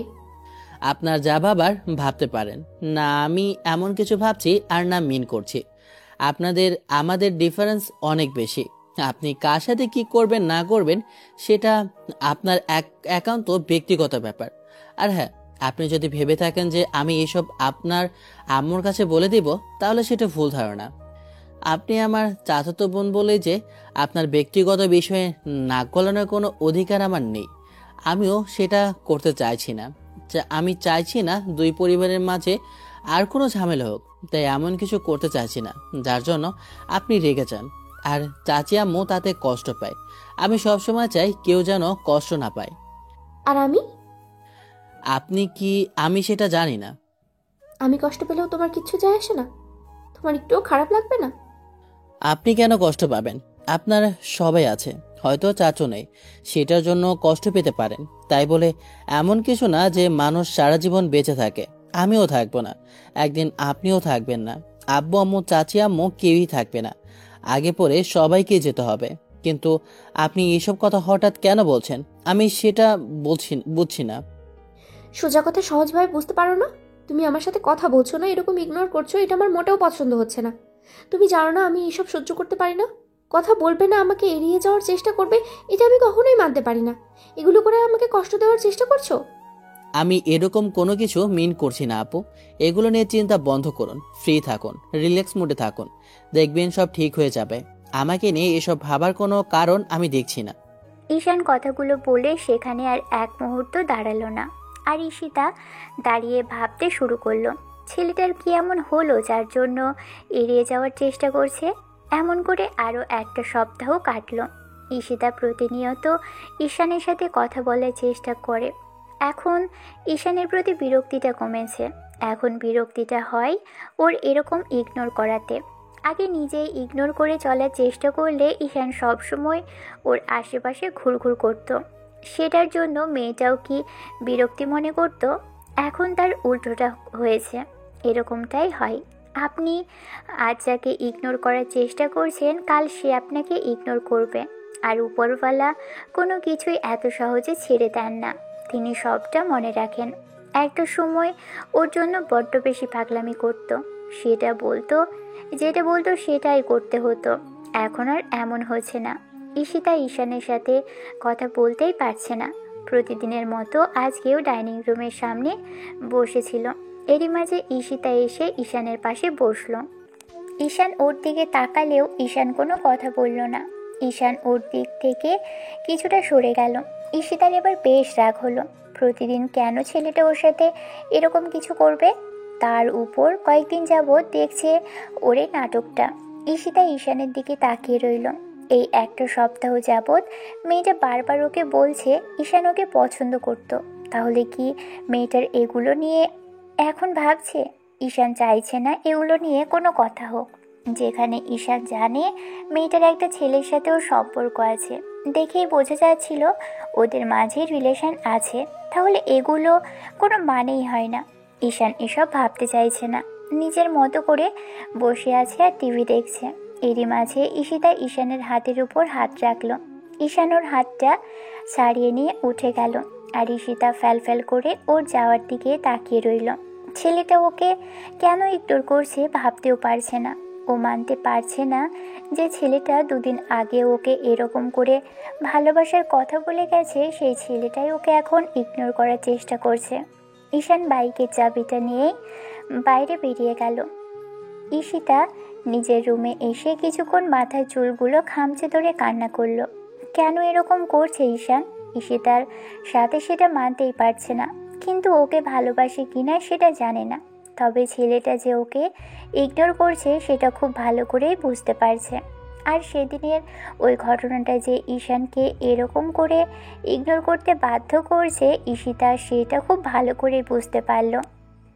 আপনার যা ভাবার ভাবতে পারেন। না আমি এমন কিছু ভাবছি আর না মিন করছি। আমাদের ডিফারেন্স অনেক বেশি। আপনি কার সাথে কি করবেন না করবেন সেটা আপনার একান্ত ব্যক্তিগত ব্যাপার। আর হ্যাঁ, আপনি যদি ভেবে থাকেন যে আমি এসব আপনার আম্মুর কাছে বলে দিব, তাহলে সেটা ভুল ধারণা। আপনি আমার চাচাতো বোন বলে যে আপনার ব্যক্তিগত বিষয়ে নাক গলানোর কোনো অধিকার আমার নেই। আমিও সেটা করতে চাইছি না। আমি চাইছি না দুই পরিবারের মাঝে আর কোনো ঝামেলা হোক। তাই এমন কিছু করতে চাইছি না যার জন্য আপনি রেগে যান আর চাচি আম্মু তাতে কষ্ট পায়। আমি সবসময় চাই কেউ যেন কষ্ট না পায়। আর আপনি কি আমি সেটা জানি না। আমি কষ্ট পেলেও তোমার কিচ্ছু যায় আসে না? তোমার একটুও খারাপ লাগবে না? আপনি কেন কষ্ট পাবেন? আপনার সবাই আছে, হয়তো চাচু নেই, সেটার জন্য কষ্ট পেতে পারেন। তাই বলে এমন কিছু না যে মানুষ সারা জীবন বেঁচে থাকে। আমিও থাকবো না, একদিন আপনিও থাকবেন না, আব্বু আম্মু চাচি আম্মু কেউই থাকবে না। আগে পরে সবাইকে যেতে হবে। কিন্তু আপনি এসব কথা হঠাৎ কেন বলছেন? আমি সেটা বুঝছি না। সোজা কথা সহজভাবে বুঝতে পারো না? তুমি আমার সাথে কথা বলছো না, এরকম ইগনোর করছো, এটা আমার মোটেও পছন্দ হচ্ছে না। তুমি জানো না আমি এসব সহ্য করতে পারি না। কথা বলবে না, আমাকে এড়িয়ে যাওয়ার চেষ্টা করবে, এটা আমি কখনোই মানতে পারি না। এগুলো করে আমাকে কষ্ট দেওয়ার চেষ্টা করছো। আমি এরকম কোনো কিছু মিন করছি না আপু। এগুলো নিয়ে চিন্তা বন্ধ করুন, ফ্রি থাকুন, রিল্যাক্স মুডে থাকুন, দেখবেন সব ঠিক হয়ে যাবে। আমাকে নিয়ে এসব ভাবার কোনো কারণ আমি দেখছি না। ঈশান কথাগুলো বলে সেখানে আর এক মুহূর্ত দাঁড়ালো না। আর ঈশিতা দাঁড়িয়ে ভাবতে শুরু করলো, ছেলেটার কি এমন হলো যার জন্য এড়িয়ে যাওয়ার চেষ্টা করছে। এমন করে আরও একটা সপ্তাহ কাটলো। ঈশিতা প্রতিনিয়ত ঈশানের সাথে কথা বলার চেষ্টা করে। এখন ঈশানের প্রতি বিরক্তিটা কমেছে। এখন বিরক্তিটা হয় ওর এরকম ইগনোর করাতে। আগে নিজেই ইগনোর করে চলার চেষ্টা করলে ঈশান সবসময় ওর আশেপাশে ঘুরঘুর করত। সেটার জন্য মেয়েটাও কি বিরক্তি মনে করত। এখন তার উল্টোটা হয়েছে। এরকমটাই হয়। আপনি আজ যাকে ইগনোর করার চেষ্টা করছেন, কাল সে আপনাকে ইগনোর করবে। আর উপরওয়ালা কোনো কিছুই এত সহজে ছেড়ে দেন না। তিনি সবটা মনে রাখেন। একটা সময় ওর জন্য বড্ড বেশি পাগলামি করত। যেটা বলতো সেটাই করতে হতো। এখন আর এমন হচ্ছে না। ঈশিতা ঈশানের সাথে কথা বলতেই পারছে না। প্রতিদিনের মতো আজকেও ডাইনিং রুমের সামনে বসেছিল। এরই মাঝে ঈশিতা এসে ঈশানের পাশে বসলো। ঈশান ওর দিকে তাকালেও ঈশান কোনো কথা বলল না। ঈশান ওর দিক থেকে কিছুটা সরে গেল। ঈশিতার এবার বেশ রাগ হলো। প্রতিদিন কেন ছেলেটা ওর সাথে এরকম কিছু করবে? তার উপর কয়েকদিন যাবৎ দেখছে ওরে নাটকটা। ঈশিতা ঈশানের দিকে তাকিয়ে রইল। এই একটা সপ্তাহ যাবৎ মেয়েটা বারবার ওকে বলছে ঈশান ওকে পছন্দ করত। তাহলে কি মেয়েটার এগুলো নিয়ে এখন ভাবছে? ঈশান চাইছে না এগুলো নিয়ে কোনো কথা হোক। যেখানে ঈশান জানে মেয়েটার একটা ছেলের সাথেও সম্পর্ক আছে, দেখেই বোঝা যাচ্ছিল ওদের মাঝে রিলেশন আছে, তাহলে এগুলো কোনো মানেই হয় না। ঈশান এসব ভাবতে চাইছে না। নিজের মতো করে বসে আছে আর টিভি দেখছে। এরই মাঝে ঈশিতা ঈশানের হাতের উপর হাত রাখলো। ঈশান ওর হাতটা ছাড়িয়ে নিয়ে উঠে গেল। আর ঈশিতা ফ্যাল করে ওর যাওয়ার দিকে তাকিয়ে রইল। ছেলেটা ওকে কেন ইগনোর করছে ভাবতেও পারছে না। ও মানতে পারছে না যে ছেলেটা দুদিন আগে ওকে এরকম করে ভালোবাসার কথা বলে গেছে, সেই ছেলেটাই ওকে এখন ইগনোর করার চেষ্টা করছে। ঈশান বাইকের চাবিটা নিয়ে বাইরে বেরিয়ে গেল। ঈশিতা নিজের রুমে এসে কিছুক্ষণ মাথার চুলগুলো খামচে ধরে কান্না করলো। কেন এরকম করছে ঈশান? ঈশিতার সাথে সেটা মানতেই পারছে না, কিন্তু ওকে ভালোবাসে কিনা সেটা জানে না। তবে ছেলেটা যে ওকে ইগনোর করছে সেটা খুব ভালো করেই বুঝতে পারছে। আর সেদিনের ওই ঘটনাটা যে ঈশানকে এরকম করে ইগনোর করতে বাধ্য করছে ঈশিতা, সেটা খুব ভালো করে বুঝতে পারল।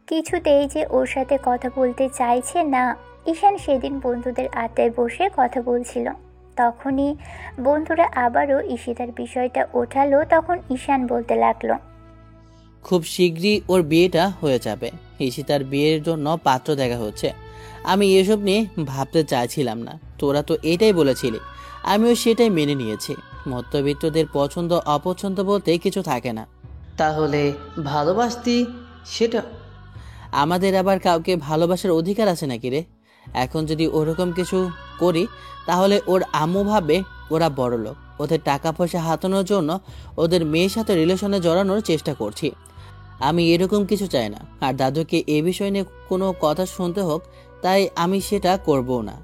কিছুতেই যে ওর সাথে কথা বলতে চাইছে না। ঈশান সেদিন বন্ধুদের আড্ডায় বসে কথা বলছিল, তখনই বন্ধুরা আবারও ঈশিতার বিষয়টা ওঠালো। তখন ঈশান বলতে লাগলো, খুব শীঘ্রই ওর বিয়েটা হয়ে যাবে। ঈশিতার বিয়ের জন্য পাত্র দেখা হচ্ছে। আমি এসব নিয়ে ভাবতে চাইছিলাম না, তোরা তো এটাই বলেছিলি, আমিও সেটাই মেনে নিয়েছি। মধ্যবিত্তদের পছন্দ অপছন্দ বলতে কিছু থাকে না। তাহলে ভালোবাসতি সেটা? আমাদের আবার কাউকে ভালোবাসার অধিকার আছে নাকি রে? এখন যদি ওরকম কিছু করি তাহলে ওর আম্মু ভাবে ওরা বড় লোক, ওদের টাকা পয়সা হাতানোর জন্য ওদের মেয়ের সাথে রিলেশনে জড়ানোর চেষ্টা করছি। আমি এরকম কিছু চাই না। আর দাদুকে এ বিষয় নিয়ে কোনো কথা শুনতে হোক, তাই আমি সেটা করবো না।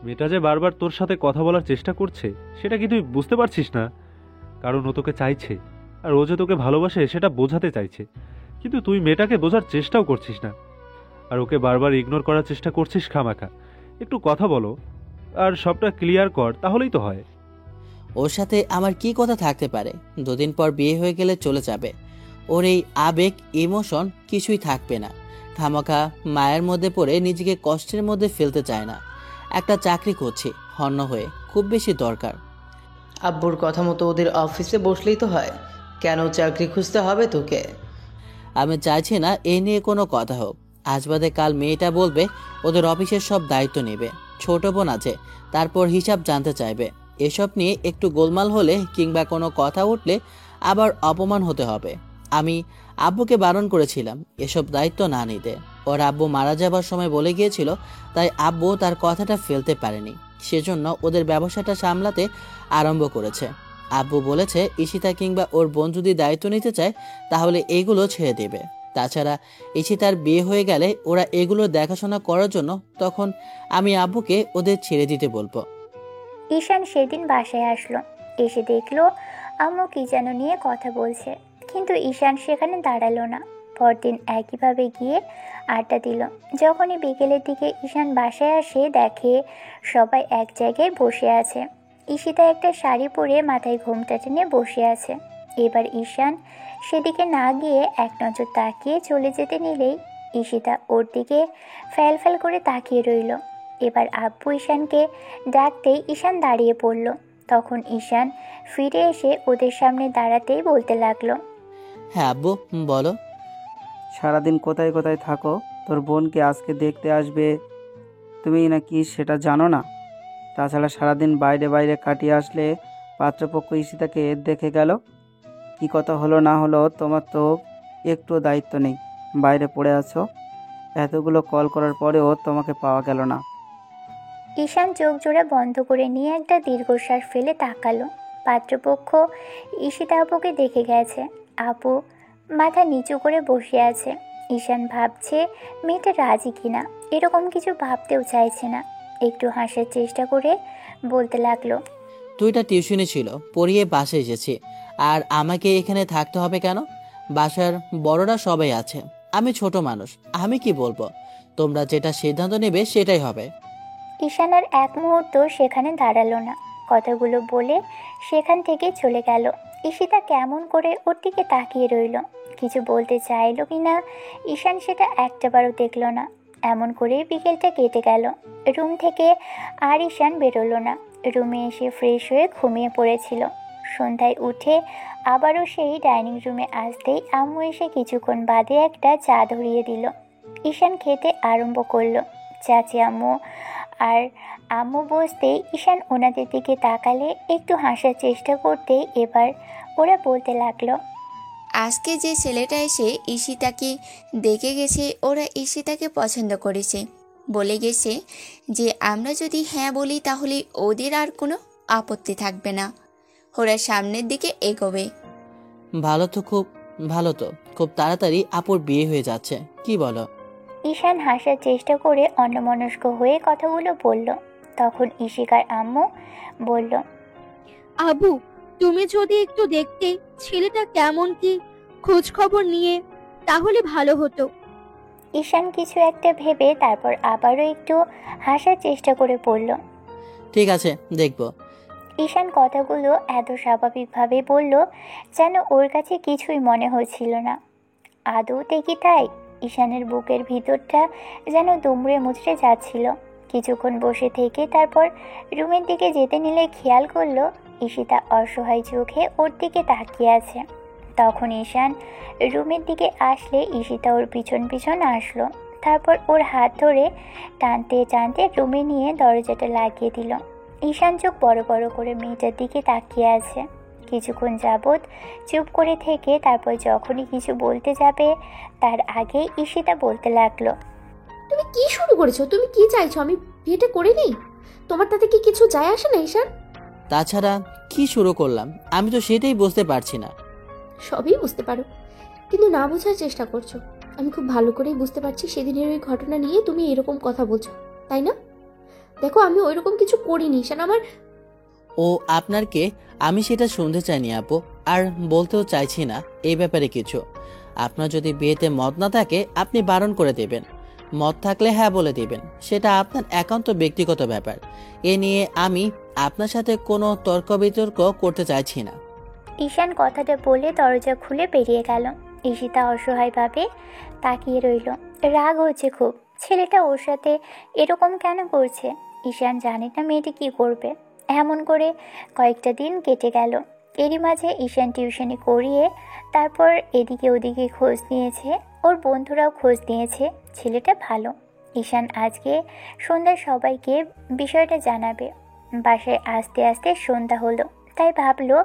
মেয়েটা যে বারবার তোর সাথে কথা বলার চেষ্টা করছে সেটা কি তুই বুঝতে পারছিস না? কারণ ও তোকে চাইছে, আর ও যে তোকে ভালোবাসে সেটা বোঝাতে চাইছে, কিন্তু তুই মেয়েটাকে বোঝার চেষ্টাও করছিস না, আর ওকে বারবার ইগনোর করার চেষ্টা করছিস খামাখা। একটু কথা বলো আর সবটা ক্লিয়ার কর, তাহলেই তো হয়। ওর সাথে আমার কি কথা থাকতে পারে? দুদিন পর বিয়ে হয়ে গেলে চলে যাবে। ওর এই আবেগ ইমোশন কিছুই থাকবে না। খামাখা মায়ের মধ্যে পড়ে নিজেকে কষ্টের মধ্যে ফেলতে চায় না। একটা চাকরি করছি হন্য হয়ে, খুব বেশি দরকার। আব্বুর কথা মতো ওদের অফিসে বসলেই তো হয়, কেন চাকরি খুঁজতে হবে তোকে? আমি চাইছি না এ নিয়ে কোনো কথা হোক। আজ বাদে কাল মেয়েটা বলবে ওদের অফিসের সব দায়িত্ব নেবে। ছোট বোন আছে, তারপর হিসাব জানতে চাইবে। এসব নিয়ে একটু গোলমাল হলে কিংবা কোনো কথা উঠলে আবার অপমান হতে হবে। আমি আব্বুকে বারণ করেছিলাম এসব দায়িত্ব না নিতে। ওর আব্বু মারা যাবার সময় বলে গিয়েছিল, তাই আব্বু তার কথাটা ফেলতে পারেনি। সেজন্য ওদের ব্যবসাটা সামলাতে আরম্ভ করেছে। আব্বু বলেছে ঈশিতা কিংবা ওর বোন যদি দায়িত্ব নিতে চায় তাহলে এগুলো ছেড়ে দেবে। তাছাড়া ঈশিতার বিয়ে হয়ে গেলে ওরা এগুলো দেখাশোনা করার জন্য তখন আমি আব্বুকে ওদের ছেড়ে দিতে বলবো। ঈশান সেদিন বাসায় আসলো, এসে দেখলো আম্মু কি যেন নিয়ে কথা বলছে, কিন্তু ঈশান সেখানে দাঁড়ালো না। পরদিন একইভাবে গিয়ে আড্ডা দিল। যখনই বিকেলের দিকে ঈশান বাসায় আসে দেখে সবাই এক জায়গায় বসে আছে। ঈশিতা একটা শাড়ি পরে মাথায় ঘোমটা টেনে বসে আছে। এবার ঈশান সেদিকে না গিয়ে এক নজর তাকিয়ে চলে যেতে নিলেই ঈশিতা ওর দিকে ফ্যাল ফ্যাল করে তাকিয়ে রইল। এবার আব্বু ঈশানকে ডাকতেই ঈশান দাঁড়িয়ে পড়ল। তখন ঈশান ফিরে এসে ওদের সামনে দাঁড়াতেই বলতে লাগলো, হ্যাঁ আব্বু বলো। সারাদিন কোথায় কোথায় থাকো? তোর বোনকে আজকে দেখতে আসবে তুমি নাকি সেটা জানো না? তাছাড়া সারাদিন বাইরে বাইরে কাটিয়ে আসলে পাত্রপক্ষ ঈশিতাকে দেখে গেল। কি কথা হলো না হলো তোমার তো একটু দায়িত্ব নেই, বাইরে পড়ে আছো। এতগুলো কল করার পরেও তোমাকে পাওয়া গেল না। ঈশান চোখ জোড়া বন্ধ করে নিয়ে একটা দীর্ঘশ্বাস ফেলে তাকালো। পাত্রপক্ষ ঈশিতা আপুকে দেখে গেছে। আপু মাথা নিচু করে বসে আছে। ঈশান ভাবছে মেয়েটা রাজি কিনা, এরকম কিছু ভাবতেও চাইছে না। একটু হাসার চেষ্টা করে বলতে লাগলো, দুইটা টিউশনি ছিল, পড়িয়ে বাসায় এসেছি। আর আমাকে এখানে থাকতে হবে কেন? বাসার বড়রা সবাই আছে, আমি ছোট মানুষ, আমি কি বলবো? তোমরা যেটা সিদ্ধান্ত নেবে সেটাই হবে। ঈশান আর এক মুহূর্ত সেখানে দাঁড়ালো না, কথাগুলো বলে সেখান থেকে চলে গেল। ঈশিতা কেমন করে ওর দিকে তাকিয়ে রইল, কিছু বলতে চাইলো কিনা ঈশান সেটা একটাবারও দেখলো না। এমন করেই বিকেলটা কেটে গেল। রুম থেকে আর ঈশান বেরোলো না। রুমে এসে ফ্রেশ হয়ে ঘুমিয়ে পড়েছিল। সন্ধ্যায় উঠে আবারও সেই ডাইনিং রুমে আসতেই আম্মু এসে কিছুক্ষণ বাদে একটা চা ধরিয়ে দিল। ঈশান খেতে আরম্ভ করলো। চাচি আম্মু আর আম্মু বসতেই ঈশান ওনাদের দিকে তাকালে একটু হাসার চেষ্টা করতেই এবার ওরা বলতে লাগলো, আজকে যে ছেলেটা এসে ঈশিতাকে দেখে গেছে, ওরা ঈশিতাকে পছন্দ করেছে। বলে গেছে যে আমরা যদি হ্যাঁ বলি তাহলে ওদের আর কোনো আপত্তি থাকবে না, ওরা সামনের দিকে এগোবে। ভালো তো, খুব ভালো তো। খুব তাড়াতাড়ি আপুর বিয়ে হয়ে যাচ্ছে, কি বলো? ঈশান হাসার চেষ্টা করে অন্যমনস্ক হয়ে কথাগুলো বলল। তখন ইশিকার আম্মু বলল, আবু, তুমি যদি একটু দেখতে ছেলেটা কেমন কি খোঁজ খবর নিয়ে, তাহলে ভালো হতো। ঈশান কিছু একটা ভেবে তারপর আবারও একটু হাসার চেষ্টা করে বলল। ঠিক আছে, দেখব। ঈশান কথাগুলো এত স্বাভাবিকভাবে বলল যেন ওর কাছে কিছুই মনে হচ্ছিল না। আদৌতে কি তাই? ঈশানের বুকের ভিতরটা যেন দুমড়ে মুচড়ে যাচ্ছিল। কিছুক্ষণ বসে থেকে তারপর রুমের দিকে যেতে নিলে খেয়াল করলো ঈশিতা অসহায় চোখে ওর দিকে তাকিয়ে আছে। তখন ঈশান রুমের দিকে আসলে ঈশিতা ওর পিছন পিছন আসলো। তারপর ওর হাত ধরে টানতে টানতে রুমে নিয়ে দরজাটা লাগিয়ে দিল। ঈশান চোখ বড় বড় করে মেয়েটার দিকে তাকিয়ে আছে। কিছুক্ষণ যাবৎ চুপ করে থেকে তারপর যখনই কিছু বলতে যাবে তার আগেই ঈশিতা বলতে লাগলো, তুমি কি শুরু করেছো? তুমি কি চাইছো আমি বিয়েটা করে নিই? তোমার তাতে কি কিছু যায় আসে না ঈশান? তাছাড়া কি শুরু করলাম আমি তো সেটাই বুঝতে পারছি না। সবই বুঝতে পারো, কিন্তু না বোঝার চেষ্টা করছো। আমি খুব ভালো করেই বুঝতে পারছি সেদিনের ওই ঘটনা নিয়ে তুমি এরকম কথা বলছো, তাই না? দেখো, আমি ওইরকম কিছু করিনি ঈশান। আমার ও আপনার কে আমি সেটা শুনতে চাইনি আপু, আর বলতেও চাইছি না এই ব্যাপারে কিছু। আপনার যদি বিয়েতে মত না থাকে আপনি বারণ করে দেবেন, মত থাকলে হ্যাঁ বলে দিবেন, সেটা আপনার একান্ত ব্যক্তিগত ব্যাপার। এ নিয়ে আমি আপনার সাথে কোনো তর্ক বিতর্ক করতে চাইছি না। ঈশান কথাটা বলে দরজা খুলে বেরিয়ে গেল। ঈশিতা অসহায়ভাবে তাকিয়ে রইল। রাগ হচ্ছে খুব, ছেলেটা ওর সাথে এরকম কেন করছে। ঈশান জানে না মেয়েটি কী করবে। এমন করে কয়েকটা দিন কেটে গেল। এরই মাঝে ঈশান টিউশনি করিয়ে তারপর এদিকে ওদিকে খোঁজ নিয়েছে, ওর বন্ধুরাও খোঁজ নিয়েছে। ছেলেটা ভালো। ঈশান আজকে সন্ধ্যায় সবাইকে বিষয়টা জানাবে। বাসায় আস্তে আস্তে সন্ধ্যা হলো, তাই ভাবলো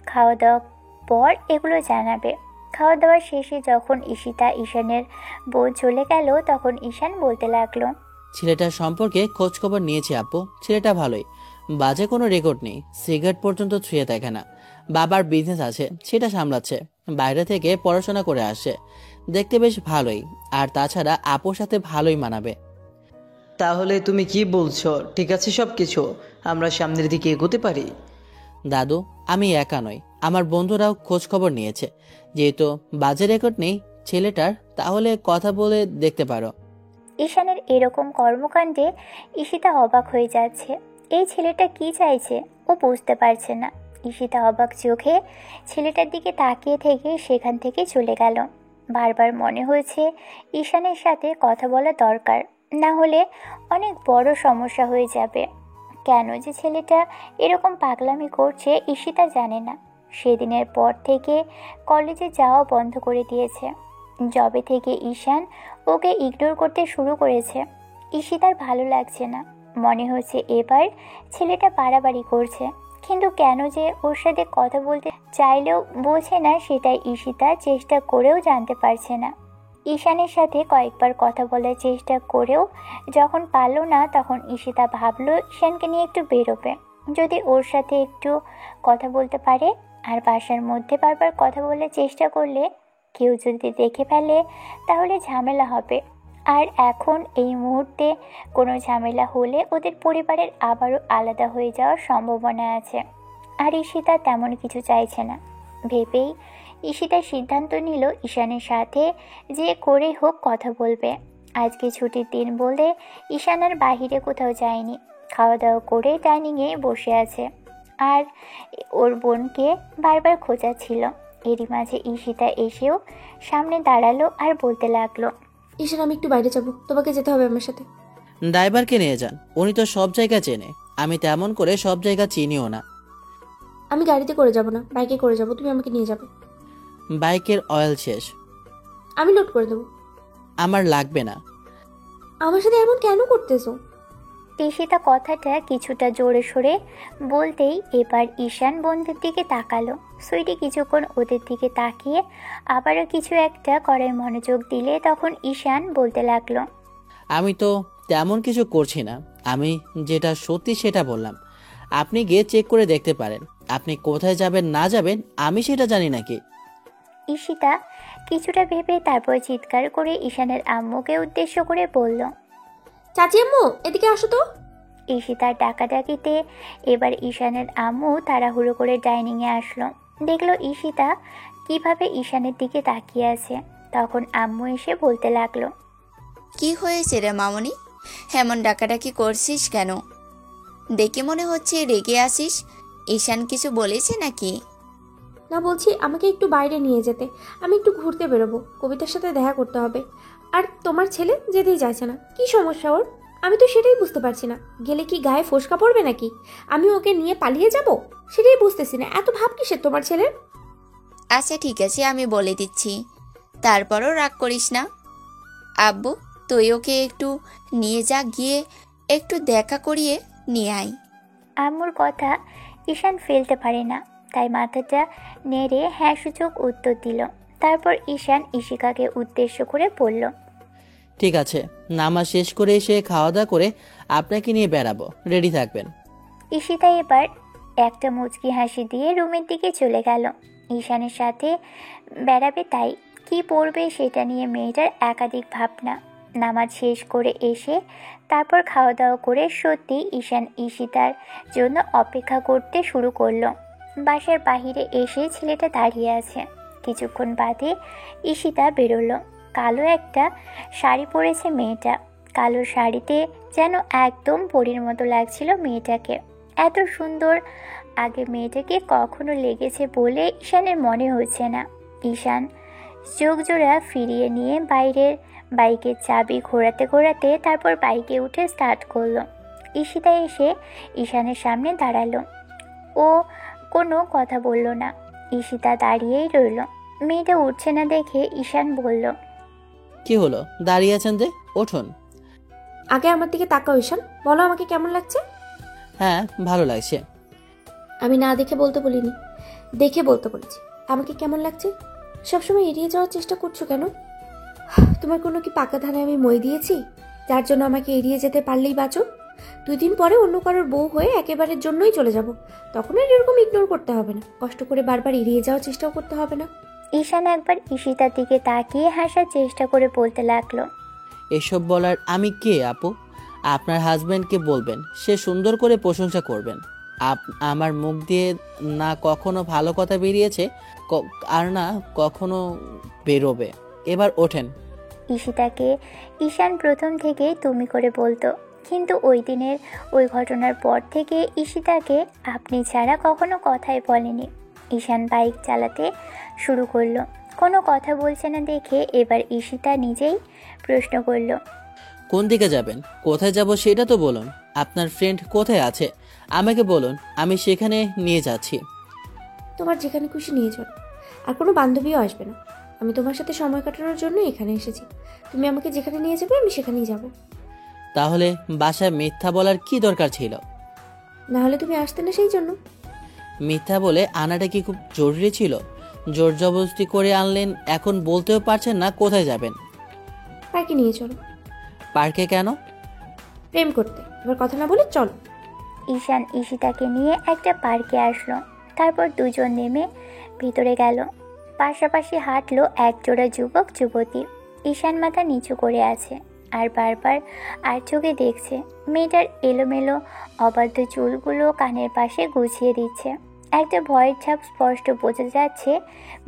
খাওয়া দাওয়ার পর এগুলো জানাবে। খাওয়া দাওয়া শেষে যখন ঈশিতা ঈশানের বউ চলে গেল তখন ঈশান বলতে লাগলো, ছেলেটার সম্পর্কে খোঁজ খবর নিয়েছি আপু, ছেলেটা ভালোই, বাজে কোনো রেকর্ড নেই, সিগারেট পর্যন্ত ছুঁয়ে দেখে না। বাবার বিজনেস আছে, সেটা সামলাচ্ছে, বাইরে থেকে পড়াশোনা করে আসছে, দেখতে বেশ ভালোই, আর তাছাড়া আপুর সাথে ভালোই মানাবে। তাহলে তুমি কি বলছো? ঠিক আছে, সব কিছু আমরা সামনের দিকে এগোতে পারি? দাদু, আমি একা নই, আমার বন্ধুরাও খোঁজ খবর নিয়েছে। যেহেতু বাজে রেকর্ড নেই ছেলেটার, তাহলে কথা বলে দেখতে পারো। ঈশানের এরকম কর্মকাণ্ডে ঈশিতা অবাক হয়ে যাচ্ছে। এই ছেলেটা কি চাইছে ও বুঝতে পারছে না। ঈশিতা অবাক চোখে ছেলেটার দিকে তাকিয়ে থেকে সেখান থেকে চলে গেল। বারবার মনে হয়েছে ঈশানের সাথে কথা বলা দরকার, না হলে অনেক বড় সমস্যা হয়ে যাবে। কেন যে ছেলেটা এরকম পাগলামি করছে ঈশিতা জানে না। সেদিনের পর থেকে কলেজে যাওয়া বন্ধ করে দিয়েছে। জবে থেকে ঈশান ওকে ইগনোর করতে শুরু করেছে। ঈশিতার ভালো লাগছে না, মনে হচ্ছে এবার ছেলেটা বাড়াবাড়ি করছে। কিন্তু কেন যে ওর সাথে কথা বলতে চাইলেও বোঝে না, সেটাই ঈশিতা চেষ্টা করেও জানতে পারছে না। ঈশানের সাথে কয়েকবার কথা বলার চেষ্টা করেও যখন পারল না, তখন ঈশিতা ভাবলো ঈশানকে নিয়ে একটু বেরোবে, যদি ওর সাথে একটু কথা বলতে পারে। আর বাসার মধ্যে বারবার কথা বলার চেষ্টা করলে কেউ যদি দেখে ফেলে তাহলে ঝামেলা হবে। আর এখন এই মুহূর্তে কোনো ঝামেলা হলে ওদের পরিবারের আবারও আলাদা হয়ে যাওয়ার সম্ভাবনা আছে। আর ঈশিতা তেমন কিছু চাইছে না ভেবেই ঈশিতা সিদ্ধান্ত নিল ঈশানের সাথে যে করেই হোক কথা বলবে। আজকে ছুটির দিন বলে ঈশান আর বাহিরে কোথাও যায়নি, খাওয়া দাওয়া করে ডাইনিংয়ে বসে আছে আর ওর বোনকে বারবার খোঁজাচ্ছিল। এরই মাঝে ঈশিতা এসেও সামনে দাঁড়ালো আর বলতে লাগলো, ঈশান, আমি একটু বাইরে যাব, তোমাকে যেতে হবে আমার সাথে। ড্রাইভারকে নিয়ে যান, উনি তো সব জায়গা চেনে, আমি তেমন করে সব জায়গা চিনিও না। আমি গাড়িতে করে যাব না, বাইকে করে যাব, তুমি আমাকে নিয়ে যাবে। বাইকের অয়েল শেষ। আমি লোড করে দেবো। আমার লাগবে না। আমার সাথে এমন কেন করতেছো? ঈশিতা কথাটা কিছুটা জোরে সরে বলতেই এবার ঈশান বন্ধুর দিকে তাকালো। সুইটি কিছুক্ষণ ওদের দিকে তাকিয়ে আবারও কিছু একটা করার মনোযোগ দিলে তখন ঈশান বলতে লাগলো, আমি তো তেমন কিছু করছি না, আমি যেটা সত্যি সেটা বললাম। আপনি গিয়ে চেক করে দেখতে পারেন। আপনি কোথায় যাবেন না যাবেন আমি সেটা জানি নাকি। ঈশিতা কিছুটা ভেবে তারপর চিৎকার করে ঈশানের আম্মুকে উদ্দেশ্য করে বলল। চাচি আম্মু এদিকে আসো তো। ঈশিতার ডাকাডাকিতে এবার ঈশানের আম্মু তাড়াহুড়ো করে ডাইনিংয়ে আসলো। দেখলো ঈশিতা কিভাবে ঈশানের দিকে তাকিয়ে আছে। তখন আম্মু এসে বলতে লাগলো, কি হয়েছে রে মামনি? এমন ডাকাডাকি করছিস কেন? দেখে মনে হচ্ছে রেগে আসিস। ঈশান কিছু বলেছে নাকি? না, বলছি আমাকে একটু বাইরে নিয়ে যেতে। আমি একটু ঘুরতে বেরোবো, কবিতার সাথে দেখা করতে হবে। আর তোমার ছেলে যেতেই চাইছে না, কি সমস্যা ওর? আমি তো সেটাই বুঝতে পারছি না। গেলে কি গায়ে ফোসকা পড়বে নাকি? আমি ওকে নিয়ে পালিয়ে যাব? সেটাই বুঝতেছি না। এত ভাব কিসের তোমার ছেলের? আচ্ছা ঠিক আছে, আমি বলে দিচ্ছি, তারপরও রাগ করিস না। আব্বু, তুই ওকে একটু নিয়ে যা, গিয়ে একটু দেখা করিয়ে নিয়ে আয়। আম্মুর কথা ঈশান ফেলতে পারে না, তাই মাথাটা নেড়ে হ্যাঁ সূচক উত্তর দিল। তারপর ঈশান ঈশিকাকে উদ্দেশ্য করে বলল, ঠিক আছে, নামাজ শেষ করে এসে খাওয়া দাওয়া করে আপনাকে নিয়ে বেড়াবো, রেডি থাকবেন। ঈশিতা এবার একটা মুচকি হাসি দিয়ে রুমের দিকে চলে গেল। ঈশানের সাথে বেড়াবে, তাই কি পড়বে সেটা নিয়ে মেয়েটার একাধিক ভাবনা। নামাজ শেষ করে এসে তারপর খাওয়া দাওয়া করে সত্যি ঈশান ঈশিতার জন্য অপেক্ষা করতে শুরু করলো। বাসার বাহিরে এসে ছেলেটা দাঁড়িয়ে আছে। কিছুক্ষণ বাদে ঈশিতা বেরোলো। কালো একটা শাড়ি পরেছে মেয়েটা। কালো শাড়িতে যেন একদম পরীর মতো লাগছিল মেয়েটাকে। এত সুন্দর আগে মেয়েটাকে কখনো লেগেছে বলে ঈশানের মনে হচ্ছে না। ঈশান চোখ জোড়া ফিরিয়ে নিয়ে বাইরের বাইকের চাবি ঘোরাতে ঘোরাতে তারপর বাইকে উঠে স্টার্ট করলো। ঈশিতা এসে ঈশানের সামনে দাঁড়ালো। ও কোনো কথা বলল না। ঈশিতা দাঁড়িয়েই রইল। মেয়েটা উঠছে না দেখে ঈশান বলল, কি হলো, দাঁড়িয়ে আছেন যে? উঠুন। আগে আমার দিকে তাকাও ঈশান, বলো আমাকে কেমন লাগছে? হ্যাঁ, ভালো লাগছে। আমি না দেখে বলতে বলিনি, দেখে বলতে বলেছি। আমাকে কেমন লাগছে? সবসময় এড়িয়ে যাওয়ার চেষ্টা করছো কেন? তোমার কোনো কি পাকা ধানে আমি মই দিয়েছি যার জন্য আমাকে এড়িয়ে যেতে পারলেই বাঁচো? 2 দিন পরে অন্য কারোর বউ হয়ে একেবারের জন্যই চলে যাব। তখন আর এরকম ইগনোর করতে হবে না, কষ্ট করে বারবার এড়িয়ে যাওয়ার চেষ্টাও করতে হবে না। ঈশান একবার ঈশিতার দিকে তাকিয়ে হাসার চেষ্টা করে বলতে লাগলো, এসব বলার আমি কে আপু? আপনার হাজবেন্ডকে বলবেন, সে সুন্দর করে প্রশংসা করবেন। আমার মুখ দিয়ে না কখনো ভালো কথা বেরিয়েছে, আর না কখনো বেরোবে। এবার ওঠেন। ঈশিতাকে ঈশান প্রথম থেকেই তুমি করে বলতো, কিন্তু ওই দিনের ওই ঘটনার পর থেকে ঈশিতাকে আপনি ছাড়া কখনো কথাই বলেনি। ঈশান বাইক চালাতে শুরু করলো। কোনো কথা বলছে না দেখে এবার ঈশিতা নিজেই প্রশ্ন করলো, কোন দিকে যাবেন? কোথায় যাব সেটা তো বলুন। আপনার ফ্রেন্ড কোথায় আছে আমাকে বলুন, আমি সেখানে নিয়ে যাচ্ছি। তোমার যেখানে খুশি নিয়ে চলো, আর কোনো বান্ধবীও আসবে না। আমি তোমার সাথে সময় কাটানোর জন্য এখানে এসেছি। তুমি আমাকে যেখানে নিয়ে যাবে আমি সেখানেই যাব। তাহলে বাসায় মিথ্যা বলার কি দরকার ছিল? না হলে তুমি আসতে না সেই জন্য। মিথ্যা বলে আনাটা কি খুব জরুরি ছিল? জোর জবরদস্তি করে আনলেন, এখন বলতেও পারছেন না কোথায় যাবেন। পার্কে নিয়ে চলো। পার্কে কেন? প্রেম করতে। এবার কথা না বলে চলো। ঈশান ঈশিতাকে নিয়ে একটা পার্কে আসলো। তারপর দুজন নেমে ভিতরে গেল। পাশাপাশি হাঁটলো এক জোড়া যুবক যুবতী। ঈশান মাথা নিচু করে আছে আর বারবার আর চোখে দেখছে। মেয়েটার এলোমেলো অবাধ্য চুলগুলো কানের পাশে গুছিয়ে দিচ্ছে। একটা ভয়ের ছাপ স্পষ্ট বোঝা যাচ্ছে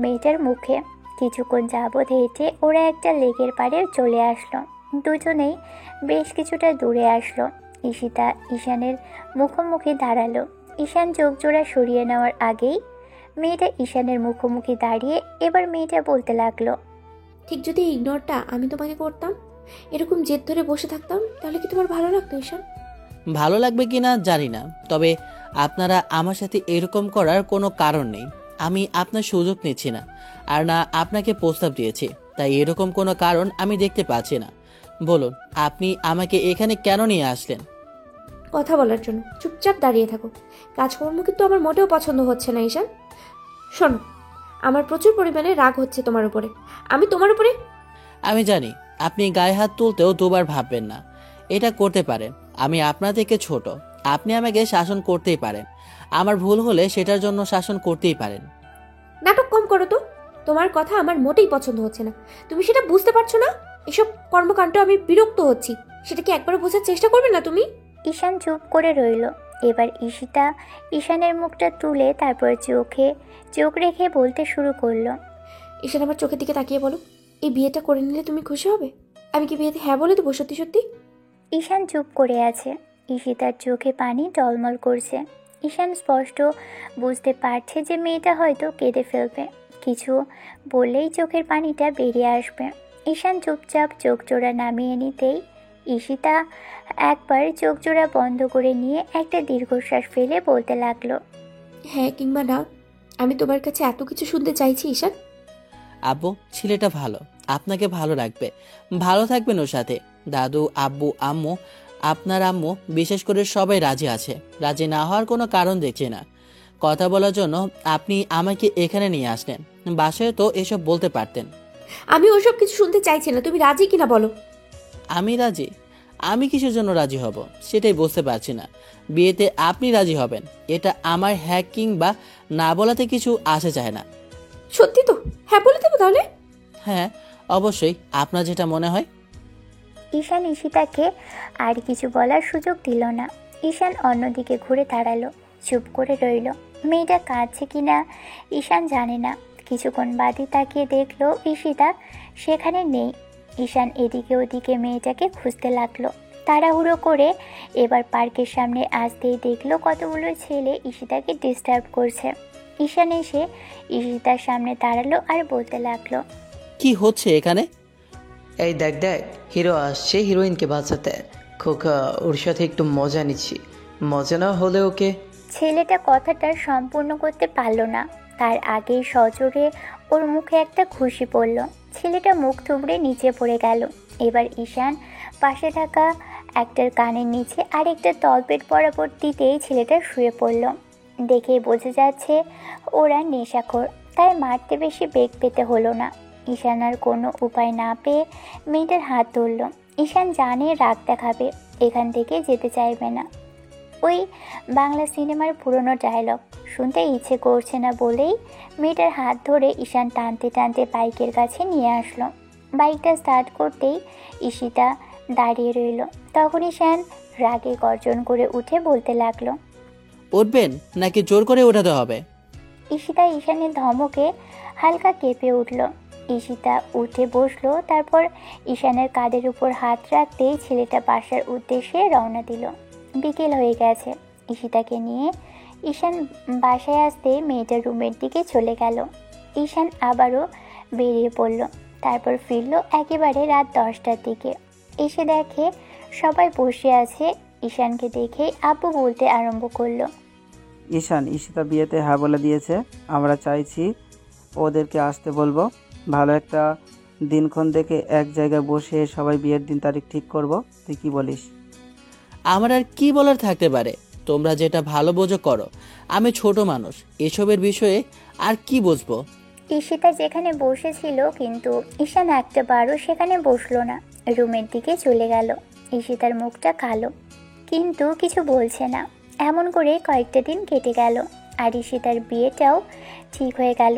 মেয়েটার মুখে। কিছুক্ষণ যাবৎ হেঁটে ওরা একটা লেকের পাড়ে চলে আসলো। দুজনেই বেশ কিছুটা দূরে আসলো। ঈশিতা ঈশানের মুখোমুখি দাঁড়ালো। ঈশান চোখ জোড়া সরিয়ে নেওয়ার আগেই মেয়েটা ঈশানের মুখোমুখি দাঁড়িয়ে এবার মেয়েটা বলতে লাগলো, ঠিক যদি ইগনোরটা আমি তোমাকে করতাম, এরকম জেদ ধরে বসে থাকতাম, তাহলে কি তোমার ভালো লাগতো ঈশান? ভালো লাগবে কিনা জানি না, তবে আপনারা আমার সাথে এরকম করার কোনো কারণ নেই। আমি আপনার সুযোগ নিচ্ছি না, আর না আপনাকে প্রস্তাব দিয়েছি, তাই এরকম কোনো কারণ আমি দেখতে পাচ্ছি না। বলুন, আপনি আমাকে এখানে কেন নিয়ে আসলেন? কথা বলার জন্য। চুপচাপ দাঁড়িয়ে থাকো। কাজকর্ম কিন্তু আমার মোটেও পছন্দ হচ্ছে না ঈশান। শোনো, আমার প্রচুর পরিমাণে রাগ হচ্ছে তোমার উপরে। আমি তোমার উপরে। আমি জানি আপনি গায়ে হাত তুলতেও দুবার ভাববেন না। এটা করতে পারেন, আমি আপনার থেকে ছোট, আপনি আমাকে শাসন করতেই পারেন। আমার ভুল হলে সেটার জন্য শাসন করতেই পারেন। নাটক কম করো তো। তোমার কথা আমার মোটেই পছন্দ হচ্ছে না। তুমি সেটা বুঝতে পারছো না? এসব কর্মকাণ্ড আমি বিরক্ত হচ্ছি। সেটা কি একবার বোঝার চেষ্টা করবে না তুমি? ঈশান চুপ করে রইল। এবার ঈশিতা ঈশানের মুখটা তুলে তারপর চোখে চোখ রেখে বলতে শুরু করলো। ঈশান আমার চোখের দিকে তাকিয়ে বলো, এই বিয়েটা করে নিলে তুমি খুশি হবে? আমি কি বিয়েতে হ্যাঁ বলে দেবো সত্যি সত্যি? ঈশান চুপ করে আছে। ঈশিতার চোখে পানি টলমল করছে। ঈশান স্পষ্ট বুঝতে পারছে যে মেয়েটা হয়তো কেঁদে ফেলবে, কিছু বললেই চোখের পানিটা বেরিয়ে আসবে। ঈশান চুপচাপ চোখ জোড়া নামিয়ে নিতেই ঈশিতা একবার চোখ জোড়া বন্ধ করে নিয়ে একটা দীর্ঘশ্বাস ফেলে বলতে লাগলো, হ্যাঁ কিংবা না, আমি তোমার কাছে এত কিছু শুনতে চাইছি ঈশান। আব্বু, ছেলেটা ভালো, আপনাকে ভালো রাখবে, ভালো থাকবেন ওর সাথে। দাদু, আব্বু, আম্মু, আপনার আম্মু বিশেষ করে সবাই রাজি আছে। রাজি না হওয়ার কোনো কারণ দেখছি না। কথা বলার জন্য আপনি আমাকে এখানে নিয়ে আসলেন, বাসায় তো এসব বলতে পারতেন। আমি ওসব কিছু শুনতে চাইছি না, তুমি রাজি কিনা বলো। আমি রাজি? আমি কিসের জন্য রাজি হব সেটাই বুঝতে পারছি না। বিয়েতে আপনি রাজি হবেন এটা আমার হ্যাকিং বা না বলাতে কিছু আসে যায় না। সত্যি তো? হ্যাঁ বলে দেবো তাহলে? হ্যাঁ অবশ্যই, আপনার যেটা মনে হয়। ঈশান ঈশিতাকে আর কিছু বলার সুযোগ দিল না। ঈশান অন্যদিকে ঘুরে দাঁড়ালো, চুপ করে রইল। মেয়েটা কাঁদছে কিনা ঈশান জানে না। কিছুক্ষণ বাদে তাকিয়ে দেখলো ঈশিতা সেখানে নেই। ঈশান এদিকে ওদিকে মেয়েটাকে খুঁজতে লাগলো। তাড়াহুড়ো করে এবার পার্কের সামনে আসতেই দেখলো কতগুলো ছেলে ঈশিতাকে ডিস্টার্ব করছে। ঈশান এসে ঈশিতার সামনে দাঁড়ালো আর বলতে লাগলো, কি হচ্ছে এখানে? এই দেখ দেখ, হিরো আসছে হিরোইনকে বাঁচাতে। খোকা, ওর সাথে একটু মজা নিচ্ছি। মজা না হলে ওকে। ছেলেটা কথাটা সম্পূর্ণ করতে পারলো না, তার আগেই সজোরে ওর মুখে একটা খুশি পড়ল। ছেলেটা মুখ থুবড়ে নিচে পড়ে গেল। এবার ঈশান পাশে থাকা একটার কানের নিচে আরেকটা তলপেট বরাবর দিতেই ছেলেটা শুয়ে পড়ল। দেখেই বোঝা যাচ্ছে ওরা নেশাখোর, তাই মারতে বেশি বেগ পেতে হলো না। ঈশান আর কোনো উপায় না পেয়ে মেয়েটার হাত ধরল। ঈশান জানে রাগ দেখাবে, এখান থেকে যেতে চাইবে না। ওই বাংলা সিনেমার পুরনো ডায়লগ শুনতে ইচ্ছে করছে না বলেই মেয়েটার হাত ধরে ঈশান টানতে টানতে বাইকের কাছে নিয়ে আসলো। বাইকটা স্টার্ট করতেই ঈশিতা দাঁড়িয়ে রইল। তখন ঈশান রাগে গর্জন করে উঠে বলতে লাগলো, উঠবেন নাকি জোর করে ওঠাতে হবে? ঈশিতা ঈশানের ধমকে হালকা কেঁপে উঠল। ঈশিতা উঠে বসলো, তারপর ঈশানের কাঁধের উপর হাত রাখতেই ছেলেটা বাসার উদ্দেশ্যে রওনা দিল। বিকেল হয়ে গেছে। ঈশিতাকে নিয়ে ঈশান বাসায় আসতে মেয়েটার রুমের দিকে চলে গেল। ঈশান আবারও বেরিয়ে পড়ল, তারপর ফিরল একেবারে রাত 10টার দিকে। এসে দেখে সবাই বসে আছে। ঈশানকে দেখে আব্বু বলতে আরম্ভ করলো, ঈশান, ঈশিতা বিয়েতে হ্যাঁ বলে দিয়েছে। আমরা চাইছি ওদেরকে আসতে বলবো। ভালো একটা দিনক্ষণ দেখে এক জায়গায় বসে সবাই বিয়ের দিন তারিখ ঠিক করব। তুই কি বলিস? আমার আর কি বলার থাকতে পারে, তোমরা যেটা ভালো বোঝো করো। আমি ছোট মানুষ, এসবের বিষয়ে আর কি বুঝবো। ঈশিতা যেখানে বসেছিল কিন্তু ঈশান একটাবারও সেখানে বসলো না, রুমের দিকে চলে গেল। ঈশিতার মুখটা কালো, কিন্তু কিছু বলছে না। এমন করে কয়েকটা দিন কেটে গেল আর ঈশিতার বিয়েটাও ঠিক হয়ে গেল।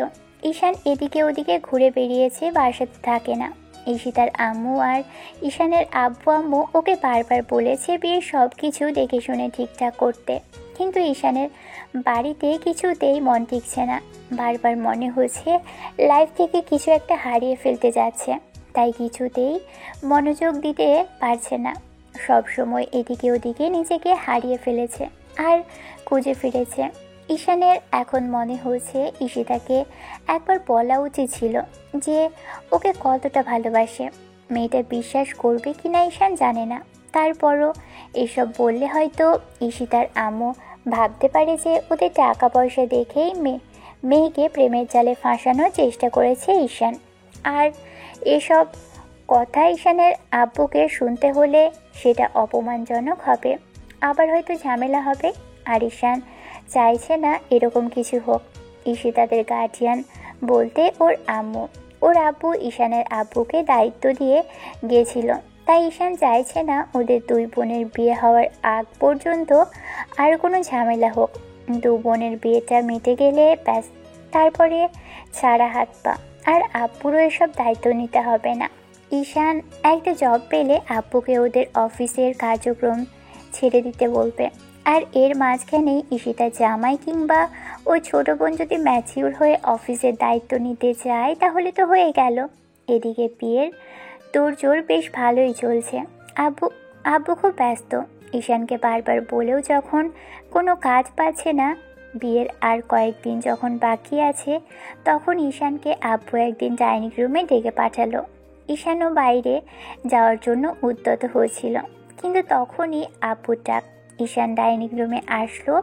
ঈশান এদিকে ওদিকে ঘুরে বেরিয়েছে, বাসাতে থাকে না। ঈশিতার আম্মু আর ঈশানের আব্বু আম্মু ওকে বারবার বলেছে বিয়ের সব কিছু দেখে শুনে ঠিকঠাক করতে, কিন্তু ঈশানের বাড়িতে কিছুতেই মন টিকছে না। বারবার মনে হচ্ছে লাইফ থেকে কিছু একটা হারিয়ে ফেলতে যাচ্ছে, তাই কিছুতেই মনোযোগ দিতে পারছে না। সব সময় এদিকে ওদিকে নিজেকে হারিয়ে ফেলেছে আর খুঁজে ফিরেছে। ঈশানের এখন মনে হচ্ছে ঈশিতাকে একবার বলা উচিত ছিল যে ওকে কতটা ভালোবাসে। মেয়েটা বিশ্বাস করবে কিনা ঈশান জানে না, তারপরও এসব বললে হয়তো ঈশিতার আম্মু ভাবতে পারে যে ওদের টাকা পয়সা দেখেই মেয়েকে প্রেমের জালে ফাঁসানোর চেষ্টা করেছে ঈশান। আর এসব কথা ঈশানের আব্বুকে শুনতে হলে সেটা অপমানজনক হবে, আবার হয়তো ঝামেলা হবে। আর ঈশান চাইছে না এরকম কিছু হোক। ঈশিতাদের গার্জিয়ান বলতে ওর আম্মু, ওর আব্বু ঈশানের আব্বুকে দায়িত্ব দিয়ে গিয়েছিল, তাই ঈশান চাইছে না ওদের দুই বোনের বিয়ে হওয়ার আগ পর্যন্ত আর কোনো ঝামেলা হোক। দু বোনের বিয়েটা মিটে গেলে ব্যাস, তারপরে ছাড়া হাত পা। আর আব্বুরও এসব দায়িত্ব নিতে হবে না। ঈশান একটা জব পেলে আব্বুকে ওদের অফিসের কার্যক্রম ছেড়ে দিতে বলবে। আর এর মাঝখানেই ঈশিতা জামাই কিংবা ওই ছোট বোন যদি ম্যাচিউর হয়ে অফিসের দায়িত্ব নিতে চায় তাহলে তো হয়ে গেল। এদিকে বিয়ের তোড়জোড় বেশ ভালোই চলছে। আব্বু খুব ব্যস্ত। ঈশানকে বারবার বলেও যখন কোনো কাজ পাচ্ছে না, বিয়ের আর কয়েকদিন যখন বাকি আছে, তখন ঈশানকে আব্বু একদিন ডাইনিং রুমে ডেকে পাঠালো। ঈশানও বাইরে যাওয়ার জন্য উদ্যত হয়েছিল, কিন্তু তখনই আব্বুর ডাক। ঈশান ডাইনিং রুমে আসলো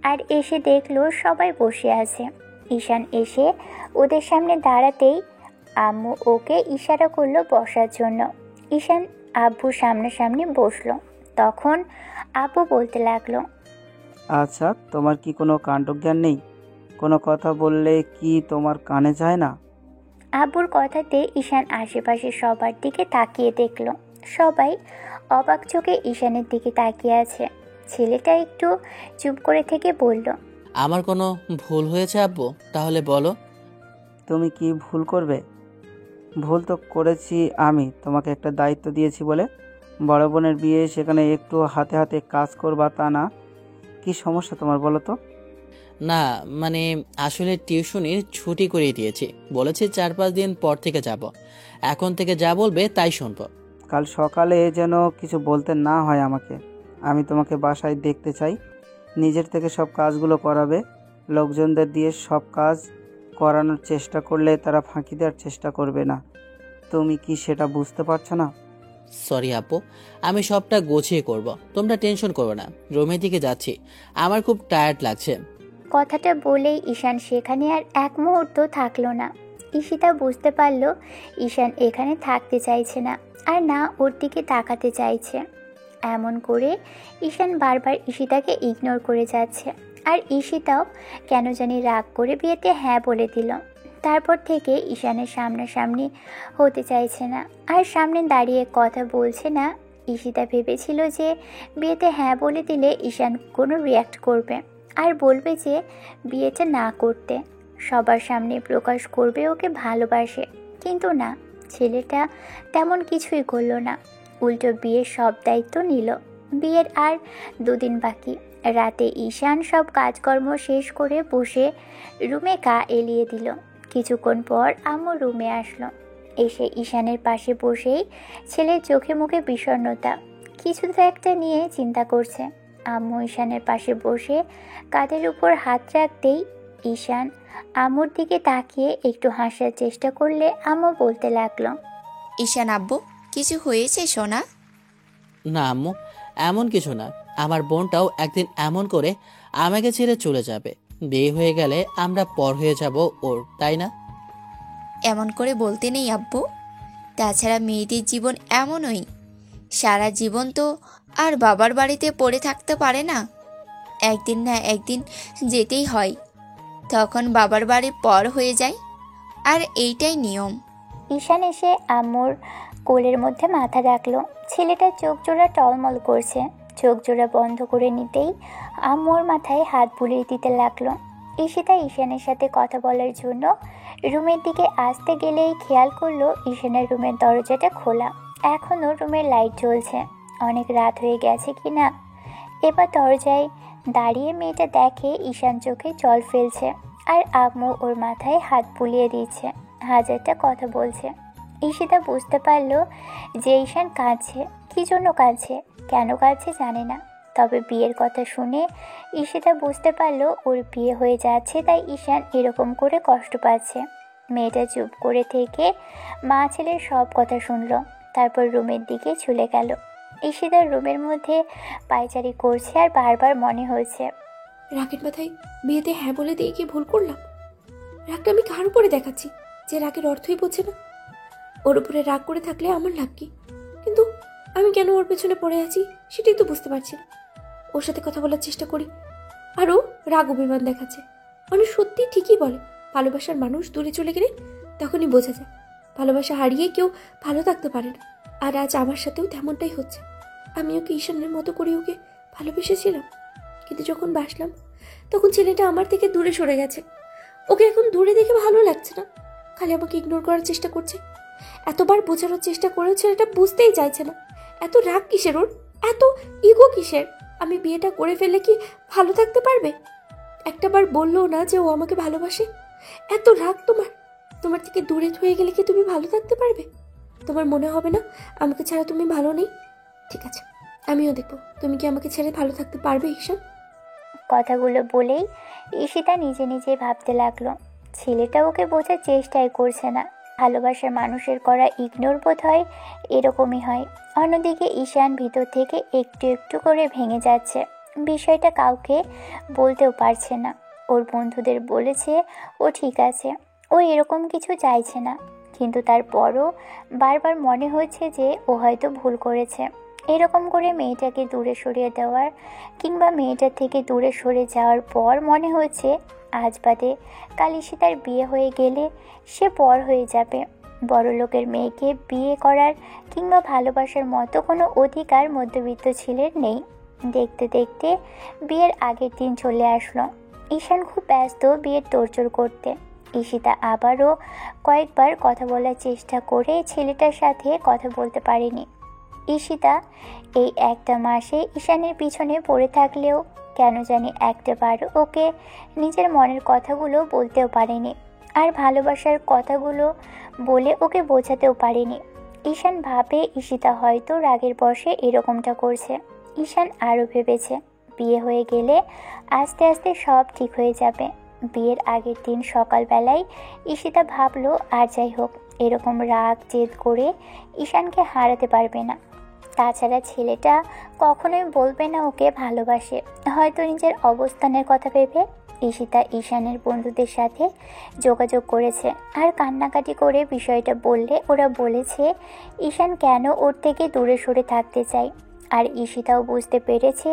আর এসে দেখলো সবাই বসে আছে। ঈশান এসে ওদের সামনে দাঁড়াতেই আম্মু ওকে ইশারা করলো বসার জন্য। ঈশান আব্বুর সামনাসামনি বসলো। তখন আব্বু বলতে লাগলো, আচ্ছা, তোমার কি কোনো কাণ্ডজ্ঞান নেই? কোনো কথা বললে কি তোমার কানে যায় না? আব্বুর কথাতে ঈশান আশেপাশে সবার দিকে তাকিয়ে দেখলো। সবাই অবাক চোখে ঈশানের দিকে তাকিয়ে আছে। ছেলেটা একটু চুপ করে থেকে বলল, আমার কোনো ভুল হয়েছে আব্বু? তাহলে বলো। তুমি কি ভুল করবে? ভুল তো করেছি আমি। তোমাকে একটা দায়িত্ব দিয়েছি বলে, বড় বোনের বিয়ে, সেখানে একটু হাতে হাতে কাজ করবা তা না। কি সমস্যা তোমার বলো তো? না মানে আসলে টিউশনির ছুটি করিয়ে দিয়েছি, বলেছি 4-5 দিন পর থেকে যাব। এখন থেকে যা বলবে তাই শুনবো। কাল সকালে যেন কিছু বলতে না হয় আমাকে। আমি তোমাকে বাসায় দেখতে চাই। নিজের থেকে সব কাজগুলো করাবে। লোকজনদের দিয়ে সব কাজ করানোর চেষ্টা করলে তারা ফাঁকি দেওয়ার চেষ্টা করবে না। তুমি কি সেটা বুঝতে পারছো না? সরি আপু, আমি সবটা গোছিয়ে করব, তোমরা টেনশন করো না। রুমের দিকে যাচ্ছি, আমার খুব টায়ার্ড লাগছে। কথাটা বলেই ঈশান সেখানে আর এক মুহূর্ত থাকলো না। ঈশিতা বুঝতে পারল ঈশান এখানে থাকতে চাইছে না, আর না ওর দিকে তাকাতে চাইছে। এমন করে ঈশান বারবার ঈশিতাকে ইগনোর করে যাচ্ছে। আর ঈশিতাও কেন জানি রাগ করে বিয়েতে হ্যাঁ বলে দিল। তারপর থেকে ঈশানের সামনাসামনি হতে চাইছে না, আর সামনে দাঁড়িয়ে কথা বলছে না। ঈশিতা ভেবেছিল যে বিয়েতে হ্যাঁ বলে দিলে ঈশান কোনো রিয়্যাক্ট করবে আর বলবে যে বিয়েটা না করতে, সবার সামনে প্রকাশ করবে ওকে ভালোবাসে। কিন্তু না, ছেলেটা তেমন কিছুই করলো না। উল্টো বিয়ের সব দায়িত্ব নিল। বিয়ের আর 2 দিন বাকি। রাতে ঈশান সব কাজকর্ম শেষ করে বসে রুমে গা এলিয়ে দিল। কিছুক্ষণ পর আম্মু রুমে আসলো। এসে ঈশানের পাশে বসেই ছেলের চোখে মুখে বিষণ্ণতা, কিছু তো একটা নিয়ে চিন্তা করছে। আম্মু ঈশানের পাশে বসে কাঁধের উপর হাত রাখতেই ঈশান আম্মুর দিকে তাকিয়ে একটু হাসার চেষ্টা করলে আম্মু বলতে লাগলো, ঈশান আব্বু, কিছু হয়েছে সোনা? না আম্মু, এমন কিছু না। আমার বোনটাও একদিন এমন করে আমাকে ছেড়ে চলে যাবে। বিয়ে হয়ে গেলে আমরা পর হয়ে যাব ওর, তাই না? এমন করে বলতে নেই আব্বু। তাছাড়া মেয়েদের জীবন এমনই, সারা জীবন তো আর বাবার বাড়িতে পড়ে থাকতে পারে না। একদিন না একদিন যেতেই হয়, তখন বাবার বাড়ি পর হয়ে যায়। আর এইটাই নিয়ম। ঈশান এসে আম্মুর কোলের মধ্যে মাথা রাখলো। ছেলেটার চোখ জোড়া টলমল করছে। চোখ জোড়া বন্ধ করে নিতেই আম্মুর মাথায় হাত বুলিয়ে দিতে লাগলো। ঈশিতা ঈশানের সাথে কথা বলার জন্য রুমের দিকে আসতে গেলেই খেয়াল করলো ঈশানের রুমের দরজাটা খোলা। এখনও রুমের লাইট জ্বলছে। অনেক রাত হয়ে গেছে কি না। এবার দরজায় দাঁড়িয়ে মেয়েটা দেখে ঈশান চোখে জল ফেলছে, আর আম্মু ওর মাথায় হাত বুলিয়ে দিচ্ছে, হাজারটা কথা বলছে। ঈশিতা বুঝতে পারলো যে ঈশান কাঁদছে। কী জন্য কাঁদছে, কেন কাঁদছে জানে না। তবে বিয়ের কথা শুনে ঈশিতা বুঝতে পারলো ওর বিয়ে হয়ে যাচ্ছে, তাই ঈশান এরকম করে কষ্ট পাচ্ছে। মেয়েটা চুপ করে থেকে মা ছেলের সব কথা শুনলো, তারপর রুমের দিকে চলে গেল। ঈশিতার রুমের মধ্যে পায়চারি করছে আর বারবার মনে হয়েছে, রাগের মাথায় বিয়েতে হ্যাঁ বলে দিয়ে কি ভুল করলাম? রাগটা আমি কার উপরে দেখাচ্ছি যে রাগের অর্থই বোঝে না? ওর উপরে রাগ করে থাকলে আমার লাভ কি? কিন্তু আমি কেন ওর পেছনে পড়ে আছি সেটাই তো বুঝতে পারছি না। ওর সাথে কথা বলার চেষ্টা করি আরও রাগ অভিমান দেখাচ্ছে। মানুষ সত্যি ঠিকই বলে, ভালোবাসার মানুষ দূরে চলে গেলে তখনই বোঝা যায় ভালোবাসা হারিয়ে কেউ ভালো থাকতে পারে না। আর আজ আমার সাথেও তেমনটাই হচ্ছে। আমি ওকে ঈশানের মতো করে ওকে ভালোবেসেছিলাম, কিন্তু যখন বাসলাম তখন ছেলেটা আমার থেকে দূরে সরে গেছে। ওকে এখন দূরে দেখে ভালো লাগছে না, খালি আমাকে ইগনোর করার চেষ্টা করছে। এতবার বোঝানোর চেষ্টা করেও ছেলেটা বুঝতেই চাইছে না। এত রাগ কিসের ওর, এত ইগো কিসের? আমি বিয়েটা করে ফেললে কি ভালো থাকতে পারবে? একটাবার বললো না যে ও আমাকে ভালোবাসে? এত রাগ তোমার? তোমার থেকে দূরে হয়ে গেলে কি তুমি ভালো থাকতে পারবে? তোমার মনে হবে না আমাকে ছাড়া তুমি ভালো নেই? ঠিক আছে, আমিও দেখবো তুমি কি আমাকে ছেড়ে ভালো থাকতে পারবে ঈশান। কথাগুলো বলেই ঈশিতা নিজে নিজে ভাবতে লাগলো, ছেলেটা ওকে বোঝার চেষ্টাই করছে না। ভালোবাসার মানুষের করা ইগনোর বোধ হয় এরকমই হয়। অন্যদিকে ঈশান ভিতর থেকে একটু একটু করে ভেঙে যাচ্ছে। বিষয়টা কাউকে বলতেও পারছে না। ওর বন্ধুদের বলেছে ও ঠিক আছে, ও এরকম কিছু চাইছে না, কিন্তু তারপরও বারবার মনে হচ্ছে যে ও হয়তো ভুল করেছে। এরকম করে মেয়েটাকে দূরে সরিয়ে দেওয়ার কিংবা মেয়েটার থেকে দূরে সরে যাওয়ার পর মনে হচ্ছে আজ বাদে কাল ঈশিতার বিয়ে হয়ে গেলে সে পর হয়ে যাবে। বড়লোকের মেয়েকে বিয়ে করার কিংবা ভালোবাসার মতো কোনো অধিকার মধ্যবিত্ত ছেলের নেই। দেখতে দেখতে বিয়ের আগের দিন চলে আসলো। ঈশান খুব ব্যস্ত বিয়ের তোড়জোড় করতে। ঈশিতা আবারও কয়েকবার কথা বলার চেষ্টা করে ছেলেটার সাথে কথা বলতে পারেনি। ঈশিতা এই একটা মাসে ঈশানের পিছনে পড়ে থাকলেও কেন জানি একটাবারও ওকে নিজের মনের কথাগুলো বলতেও পারেনি, আর ভালোবাসার কথাগুলো বলে ওকে বোঝাতেও পারেনি। ঈশান ভাবে ঈশিতা হয়তো রাগের বশে এরকমটা করছে। ঈশান আরও ভেবেছে বিয়ে হয়ে গেলে আস্তে আস্তে সব ঠিক হয়ে যাবে। বিয়ের আগের দিন সকালবেলায় ঈশিতা ভাবলো আর যাই হোক, এরকম রাগ জেদ করে ঈশানকে হারাতে পারবে না। তাছাড়া ছেলেটা কখনোই বলবে না ওকে ভালোবাসে, হয়তো নিজের অবস্থানের কথা ভেবে। ঈশিতা ঈশানের বন্ধুদের সাথে যোগাযোগ করেছে আর কান্নাকাটি করে বিষয়টা বললে ওরা বলেছে ঈশান কেন ওর থেকে দূরে সরে থাকতে চায়। আর ঈশিতাও বুঝতে পেরেছে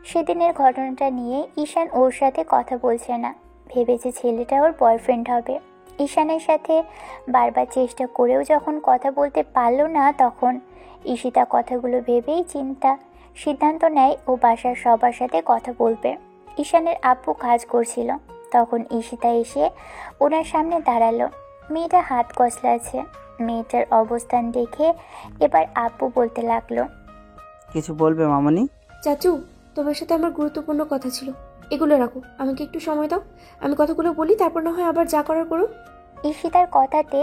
সেদিনের ঘটনাটা নিয়ে ঈশান ওর সাথে কথা বলছে না, ভেবেছে ছেলেটা ওর বয়ফ্রেন্ড হবে। ঈশানের সাথে বারবার চেষ্টা করেও যখন কথা বলতে পারলো না, তখন ঈশিতা কথাগুলো ভেবেই সিদ্ধান্ত নেয় ও বাসার সবার সাথে কথা বলবে। ঈশানের আব্বু কাজ করছিল, তখন ঈশিতা এসে ওনার সামনে দাঁড়ালো। মেয়েটা হাত কসলাচ্ছে। মেয়েটার অবস্থান দেখে এবার আব্বু বলতে লাগলো, কিছু বলবে মামনি? চাচু, তোমার সাথে আমার গুরুত্বপূর্ণ কথা ছিল, এগুলো রাখো, আমাকে একটু সময় দাও, আমি কথাগুলো বলি, তারপর না হয় আবার যা করার করো। ঈশিতার কথাতে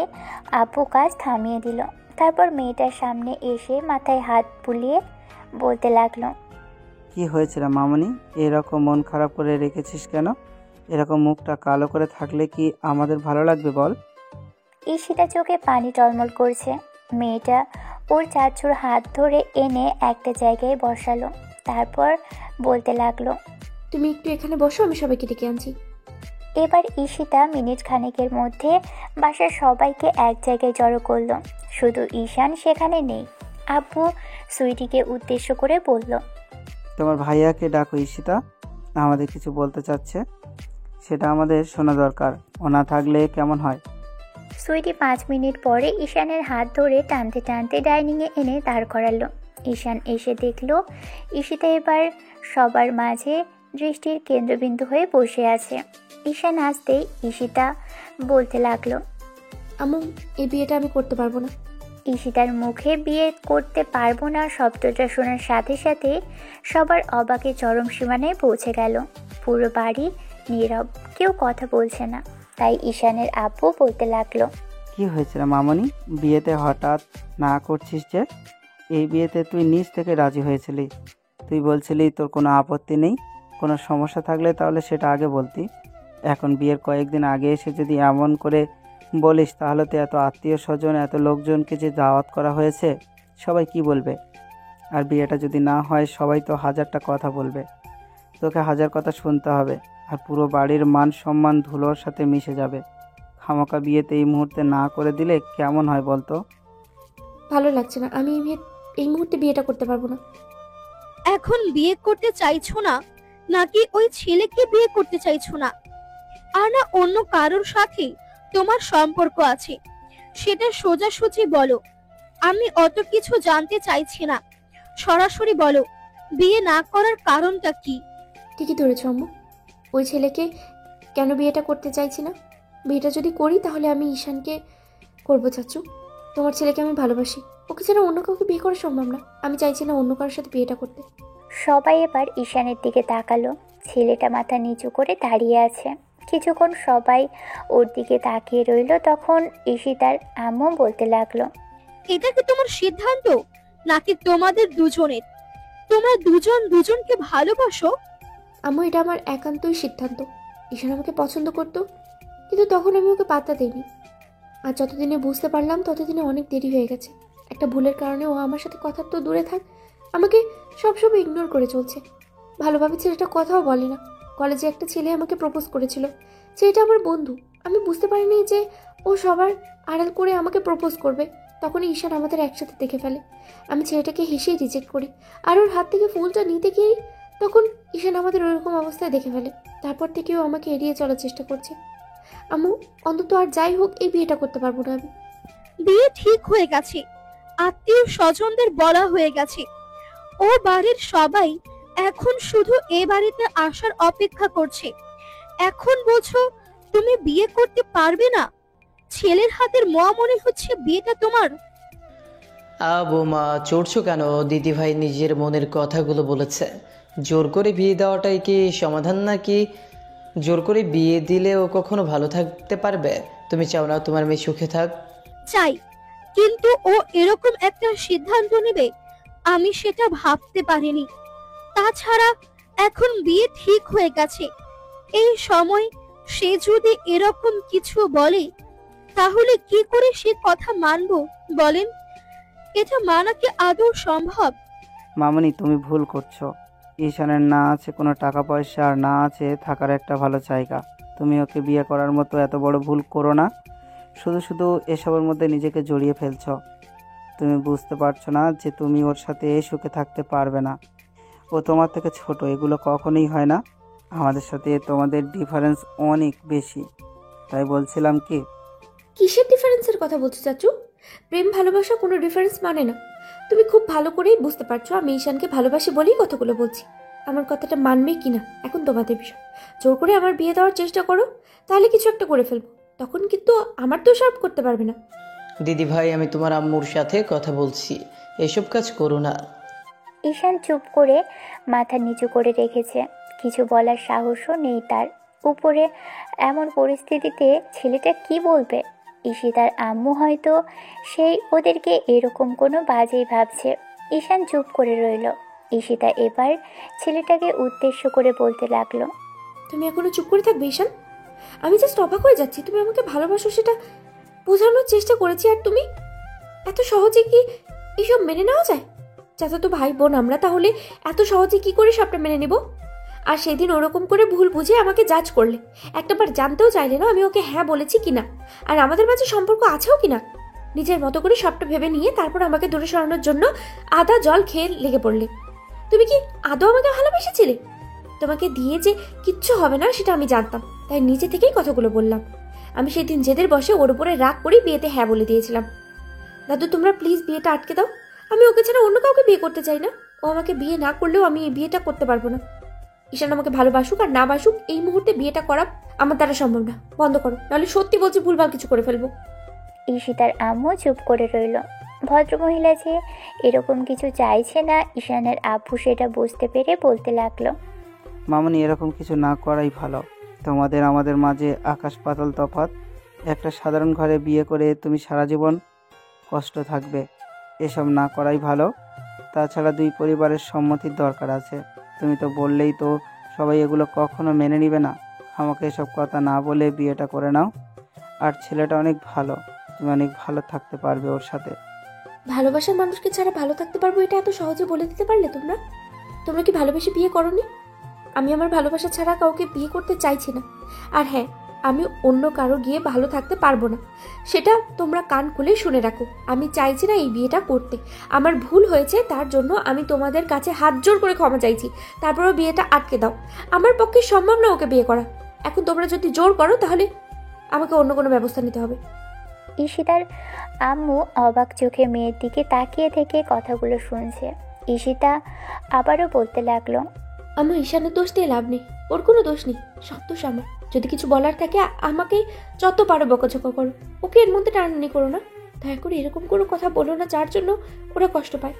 আব্বু কাজ থামিয়ে দিল। তারপর মেয়েটার সামনে এসে মাথায় হাত বুলিয়ে বলতে লাগলো, কি হয়েছিল মামনি? এরকম মন খারাপ করে রেখেছিস কেন? এরকম মুখটা কালো করে থাকলে কি আমাদের ভালো লাগবে বল? ঈশিতা চোখে পানি টলমল করছে। মেয়েটা ওর চাচুর হাত ধরে এনে একটা জায়গায় বসালো, তারপর বলতে লাগলো, তুমি একটু এখানে বসো, আমি সবাইকে ডেকে আনছি। এবার ঈশিতা মিনিট খানেকের মধ্যে বাসার সবাইকে এক জায়গায় জড়ো করলো। শুধু ঈশান সেখানে নেই। আব্বু সুইটিকে উদ্দেশ্য করে বলল, তোমার ভাইয়াকে ডাকো ঈশিতা, আমাদের কিছু বলতে চাচ্ছে, সেটা আমাদের শোনা দরকার। ও না থাকলে কেমন হয়? সুইটি 5 মিনিট পরে ঈশানের হাত ধরে টানতে টানতে ডাইনিংয়ে এনে দাঁড় করালো। ঈশান এসে দেখলো ঈশিতা এবার সবার মাঝে দৃষ্টির কেন্দ্রবিন্দু হয়ে বসে আছে। ঈশান আসতেই ঈশিতা বলতে লাগলো, আম্মু, এই বিয়েটা আমি করতে পারবো না। ঈশিতার মুখে বিয়ে করতে পারবো না শব্দটা শোনার সাথে সাথে সবার অবাকে চরম সীমানায় পৌঁছে গেল। পুরো বাড়ি নীরব, কেউ কথা বলছে না। তাই ঈশানের আব্বু বলতে লাগলো, কি হয়েছিল মামনি? বিয়েতে হঠাৎ না করছিস যে? এই বিয়েতে তুই নিজ থেকে রাজি হয়েছিলি, তুই বলছিলি তোর কোনো আপত্তি নেই, কোনো সমস্যা থাকলে তাহলে সেটা আগে বলতি। এখন বিয়ের কয়েকদিন আগে এসে যদি এমন করে বলিস, তাহলে তো এত আত্মীয় স্বজন, এত লোকজনকে যে দাওয়াত করা হয়েছে, সবাই কি বলবে? আর বিয়েটা যদি না হয় সবাই তো হাজারটা কথা বলবে, তোকে হাজার কথা শুনতে হবে, আর পুরো বাড়ির মান সম্মান ধুলোর সাথে মিশে যাবে। খামাকা বিয়েতে এই মুহূর্তে না করে দিলে কেমন হয় বলতো? ভালো লাগছে না, আমি এই মুহূর্তে বিয়েটা করতে পারবো না। এখন বিয়ে করতে চাইছো না, নাকি ওই ছেলেকে বিয়ে করতে চাইছো না? আর না অন্য কারোর সাথে তোমার সম্পর্ক আছে? সেটা সোজাসুজি বলো, আমি অত কিছু জানতে চাইছি না। সরাসরি বলো, বিয়ে না করার কারণটা কি? ঠিকই ধরেছ আম্মু, ওই ছেলেকে কেন বিয়েটা করতে চাইছি না। বিয়েটা যদি করি তাহলে আমি ঈশানকে করবো চাচু, তোমার ছেলেকে আমি ভালোবাসি, ওকে ছাড়া অন্য কাউকে বিয়ে করা সম্ভব না। আমি চাইছি না অন্য কারোর সাথে বিয়েটা করতে। সবাই এবার ঈশানের দিকে তাকালো। ছেলেটা মাথা নিচু করে দাঁড়িয়ে আছে। কিছুক্ষণ সবাই ওর দিকে তাকিয়ে রইল। তখন ঈশিতার আম্মু বলতে লাগলো, এটা কি তোমার সিদ্ধান্ত নাকি তোমাদের দুজনের? তোমরা দুজন দুজনকে ভালোবাসো? আম্মু, এটা আমার একান্তই সিদ্ধান্ত। ঈশান আমাকে পছন্দ করতো, কিন্তু তখন আমি ওকে পাত্তা দিইনি। আর যতদিনে বুঝতে পারলাম ততদিনে অনেক দেরি হয়ে গেছে। একটা ভুলের কারণে ও আমার সাথে কথা তো দূরে থাক, আমাকে সবসময় ইগনোর করে চলছে। ভালোভাবে ছেলেটা কথাও বলে না। কলেজে একটা ছেলে আমাকে প্রপোজ করেছিল, ছেলেটা আমার বন্ধু। আমি বুঝতে পারিনি যে ও সবার আড়াল করে আমাকে প্রপোজ করবে। তখনই ঈশান আমাদের একসাথে দেখে ফেলে। আমি ছেলেটাকে হেসেই রিজেক্ট করি, আর ওর হাত থেকে ফুলটা নিতে গিয়েই তখন ঈশান আমাদের ওরকম অবস্থায় দেখে ফেলে। তারপর থেকেও আমাকে এড়িয়ে চলার চেষ্টা করছে। আম্মু, অন্তত আর যাই হোক এই বিয়েটা করতে পারবো না আমি। বিয়ে ঠিক হয়ে গেছে, আত্মীয় স্বজনদের বলা হয়ে গেছে। ও বাড়ির সবাই এখন শুধু এ বাড়িতে আসার অপেক্ষা করছে। এখন বলছো তুমি বিয়ে করতে পারবে না? ছেলের হাতের মোয়া মনে হচ্ছে বিয়েটা তোমার। বৌমা, চড়ছো কেন? দিদি ভাই নিজের মনের কথাগুলো বলেছে। জোর করে বিয়ে দেওয়াটাই কি সমাধান নাকি? জোর করে বিয়ে দিলে ও কখনো ভালো থাকতে পারবে? তুমি চাও না তোমার মেয়ে সুখে থাক? চাই, কিন্তু ও এরকম একটা সিদ্ধান্ত নেবে আমি সেটা ভাবতে পারিনি। তাছাড়া এখন বিয়ে ঠিক হয়ে গেছে, এই সময় সে যদি এরকম কিছু বলে তাহলে কি করে সে কথা মানবো বলেন? এটা মানা কি আদৌ সম্ভব? মামনি, তুমি ভুল করছো। ঈশানের না আছে কোনো টাকা পয়সা, আর না আছে থাকার একটা ভালো জায়গা। তুমি ওকে বিয়ে করার মতো এত বড় ভুল করো না। শুধু শুধু এসবের মধ্যে নিজেকে জড়িয়ে ফেলছো। তুমি বুঝতে পারছো না যে তুমি ওর সাথে সুখে থাকতে পারবে না। ও তোমার থেকে ছোট, এগুলো কখনোই হয় না। আমাদের সাথে তোমাদের ডিফারেন্স অনেক বেশি। তাই বলছিলাম কি, কিসের ডিফারেন্সের কথা বলছো চাচু? প্রেম ভালোবাসা কোনো ডিফারেন্স মানে না। তুমি খুব ভালো করেই বুঝতে পারছো আমি ঈশানকে ভালোবাসি বলেই কথাগুলো বলছি। আমার কথাটা মানবে কিনা এখন তোমাদের বিষয়। জোর করে আমার বিয়ে দেওয়ার চেষ্টা করো, তাহলে কিছু একটা করে ফেলবো। তখন কিন্তু আমার তো সব করতে পারবে না। দিদি ভাই, আমি তোমার আম্মুর সাথে কথা বলছি, এসব কাজ করো না। ঈশান চুপ করে মাথা নিচু করে রেখেছে। কিছু বলার সাহসও নেই তার। উপরে এমন পরিস্থিতিতে ছেলেটা কি বলবে? ঈশিতার আম্মু হয়তো সেই ওদেরকে এরকম কোনো বাজেই ভাবছে। ঈশান চুপ করে রইল। ঈশিতা এবার ছেলেটাকে উদ্দেশ্য করে বলতে লাগলো, তুমি এখনো চুপ করে থাকবে ঈশান? আমি জাস্ট অবাক হয়ে যাচ্ছি। তুমি আমাকে ভালোবাসো সেটা বোঝানোর চেষ্টা করেছি, আর তুমি এত সহজে কি এইসব মেনে নেওয়া যায়? চাচাতো ভাই বোন আমরা, তাহলে এত সহজে কি করে সবটা মেনে নেব? আর সেদিন ওরকম করে ভুল বুঝে আমাকে জাজ করলে, একটাবার জানতেও চাইলে না আমি ওকে হ্যাঁ বলেছি কিনা, আর আমাদের মাঝে সম্পর্ক আছেও কিনা। নিজের মতো করে সবটা ভেবে নিয়ে তারপর আমাকে দূরে সরানোর জন্য আদা জল খেয়ে লেগে পড়লে। তুমি কি আদৌ আমাকে ভালোবেসেছিলে? তোমাকে দিয়ে যে কিচ্ছু হবে না সেটা আমি জানতাম, তাই নিজে থেকেই কথাগুলো বললাম। আমি সেদিন জেদের বসে ওর উপরে রাগ করে বিয়েতে হ্যাঁ বলে দিয়েছিলাম। দাদু, তোমরা প্লিজ বিয়েটা আটকে দাও। আমি ওকে ছাড়া অন্য কাউকে বিয়ে করতে চাই না। ও আমাকে বিয়ে না করলেও আমি এই বিয়েটা করতে পারবো না। ঈশান আমাকে ভালোবাসুক আর না বাসুক, এই মুহূর্তে বিয়েটা করা আমার দ্বারা সম্ভব না। বন্ধ করো, নাহলে সত্যি বলছি ভুলভাল কিছু করে ফেলবো। ঈশিতার আম্মু চুপ করে রইল। ভদ্রমহিলা যে এরকম কিছু চাইছে না ঈশানের আব্বু সেটা বুঝতে পেরে বলতে লাগলো, মামনি, এরকম কিছু না করাই ভালো। তোমাদের আমাদের মাঝে আকাশ পাতাল তফাৎ। একটা সাধারণ ঘরে বিয়ে করে তুমি সারা জীবন কষ্ট থাকবে, এসব না করাই ভালো। তাছাড়া দুই পরিবারের সম্মতির দরকার আছে। তুমি তো বললেই তো সবাই এগুলো কখনো মেনে নিবে না। আমাকে এসব কথা না বলে বিয়েটা করে নাও। আর ছেলেটা অনেক ভালো, তুমি অনেক ভালো থাকতে পারবে ওর সাথে। ভালোবাসার মানুষকে ছাড়া ভালো থাকতে পারবো এটা এত সহজে বলে দিতে পারলে তোমরা? তোমরা কি ভালোবেসে বিয়ে করোনি? আমি আমার ভালোবাসা ছাড়া কাউকে বিয়ে করতে চাইছি না। আর হ্যাঁ, আমি অন্য কারো গিয়ে ভালো থাকতে পারবো না, সেটা তোমরা কান খুলে শুনে রাখো। আমি চাইছি না এই বিয়েটা করতে। আমার ভুল হয়েছে, তার জন্য আমি তোমাদের কাছে হাত জোর করে ক্ষমা চাইছি। তারপরও বিয়েটা আটকে দাও। আমার পক্ষে সম্ভব না ওকে বিয়ে করা। এখন তোমরা যদি জোর করো তাহলে আমাকে অন্য কোনো ব্যবস্থা নিতে হবে। ঈশিতার আম্মু অবাক চোখে মেয়ের দিকে তাকিয়ে থেকে কথাগুলো শুনছে। ঈশিতা আবারও বলতে লাগলো, আমার ঈশানের দোষ দিয়ে লাভ নেই, ওর কোনো দোষ নেই, সব দোষ আমার। যদি কিছু বলার থাকে আমাকে যত পারো বকাঝকা করো, ওকে এর মধ্যে টানাটানি করো না। দয়া করে এরকম কোনো কথা বলো না যার জন্য ওরা কষ্ট পায়।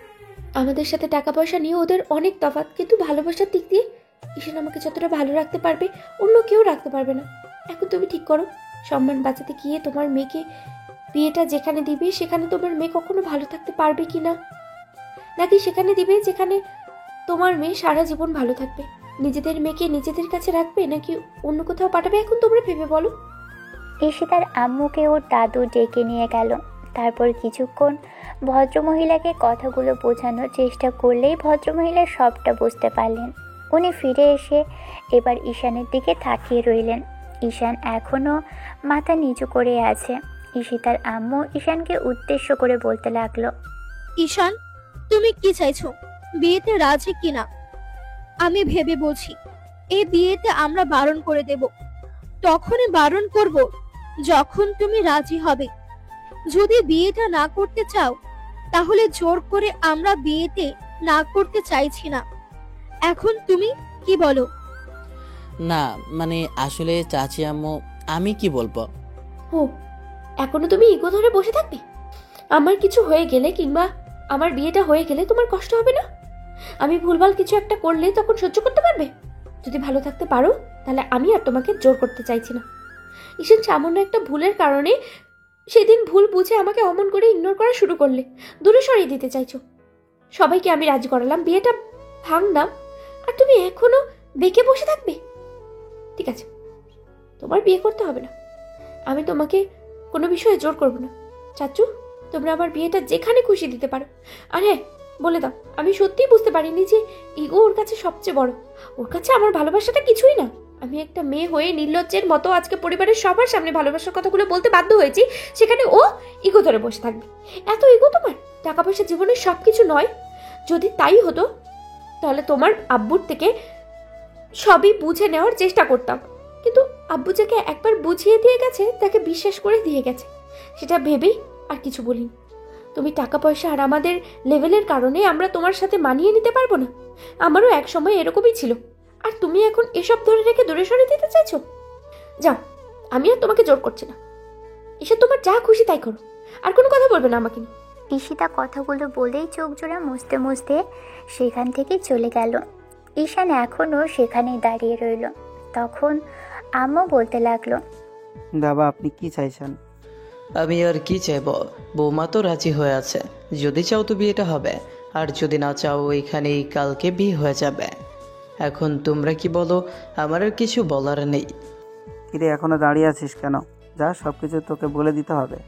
আমাদের সাথে টাকা পয়সা নিয়ে ওদের অনেক তফাৎ, কিন্তু ভালোবাসার দিক দিয়ে ঈশান আমাকে যতটা ভালো রাখতে পারবে অন্য কেউ রাখতে পারবে না। এখন তুমি ঠিক করো, সম্মান বাঁচাতে গিয়ে তোমার মেয়েকে বিয়েটা যেখানে দিবে সেখানে তোমার মেয়ে কখনো ভালো থাকতে পারবে কি না, নাকি সেখানে দিবে যেখানে তোমার মেয়ে সারা জীবন ভালো থাকবে। নিজেদের মেয়েকে নিজেদের কাছে রাখবে নাকি অন্য কোথাও পাঠাবে, এখন তোমরা ভেবে বলো। ঈশিতার আম্মুকে ওর দাদু ডেকে নিয়ে গেল। তারপর কিছুক্ষণ ভদ্রমহিলাকে কথাগুলো বোঝানোর চেষ্টা করলেই ভদ্রমহিলা সবটা বুঝতে পারলেন। উনি ফিরে এসে এবার ঈশানের দিকে তাকিয়ে রইলেন। ঈশান এখনও মাথা নিচু করে আছে। ঈশিতার আম্মু ঈশানকে উদ্দেশ্য করে বলতে লাগলো, ঈশান, তুমি কি চাইছো? বিয়েতে রাজি কিনা? আমি ভেবে বলছি, এই বিয়েতে আমরা বারণ করে দেব। তখনই বারণ করব যখন তুমি রাজি হবে। যদি বিয়েটা না করতে চাও তাহলে জোর করে আমরা বিয়েতে না করতে চাইছি না। এখন তুমি কি বলো? না মানে আসলে চাচি আম্মু, আমি কি বলবো? ও, এখনো তুমি ইগো ধরে বসে থাকবে? আমার কিছু হয়ে গেলে কিংবা আমার বিয়েটা হয়ে গেলে তোমার কষ্ট হবে না? আমি ভুলভাল কিছু একটা করলে তখন সহ্য করতে পারবে? যদি ভালো থাকতে পারো তাহলে আমি আর তোমাকে জোর করতে চাইছি না। ঈশান সামান্য একটা ভুলের কারণে সেদিন ভুল বুঝে আমাকে অমন করে ইগনোর করা শুরু করলে, দূরে সরিয়ে দিতে চাইছো। সবাইকে আমি রাজি করালাম, বিয়েটা ভাঙলাম, আর তুমি এখনো বেঁকে বসে থাকবে? ঠিক আছে, তোমার বিয়ে করতে হবে না, আমি তোমাকে কোনো বিষয়ে জোর করব না। চাচু, তোমরা আমার বিয়েটা যেখানে খুশি দিতে পারো। আর হ্যাঁ, বলে দাও, আমি সত্যিই বুঝতে পারিনি যে ইগো ওর কাছে সবচেয়ে বড়। ওর কাছে আমার ভালোবাসাটা কিছুই না। আমি একটা মেয়ে হয়ে নির্লজ্জের মতো আজকে পরিবারের সবার সামনে ভালোবাসার কথাগুলো বলতে বাধ্য হয়েছি, সেখানে ও ইগো ধরে বসে থাকবে। এত ইগো তোমার? টাকা পয়সা জীবনের সব কিছু নয়। যদি তাই হতো তাহলে তোমার আব্বুর থেকে সবই বুঝে নেওয়ার চেষ্টা করতাম, কিন্তু আব্বু যাকে একবার বুঝিয়ে দিয়ে গেছে তাকে বিশ্বাস করে দিয়ে গেছে, সেটা ভেবেই আর কিছু বলিনি। তুমি টাকা পয়সা আর আমাদের লেভেলের কারণে আমরা তোমার সাথে মানিয়ে নিতে পারবো না। আমারও এক সময় এরকমই ছিল, আর তুমি এখন এসব ধরে রেখে দূরে সরিয়ে দিতে চাইছো? যাও, আমি আর তোমাকে জোর করছি না। এসব তোমার যা খুশি তাই করো, আর কোনো কথা বলবে না আমাকে নিয়ে। ঈশিতা কথাগুলো বলেই চোখ জোড়া মুছতে মুছতে সেখান থেকে চলে গেল। ঈশান এখনও সেখানেই দাঁড়িয়ে রইল। তখন আম্মু বলতে লাগলো, বাবা আপনি কি চাইছেন? আমি আর কি চাইব, বৌমা তো রাজি হয়ে আছে। যদি চাও তো বিয়েটা হবে, আর যদি না চাও ওইখানেই কালকে বিয়ে হয়ে যাবে। এখন তোমরা কি বলো? আমার আর কিছু বলার নেই। কিরে এখনো দাঁড়িয়ে আছিস কেন? যা, সব কিছু তোকে বলে দিতে হবে।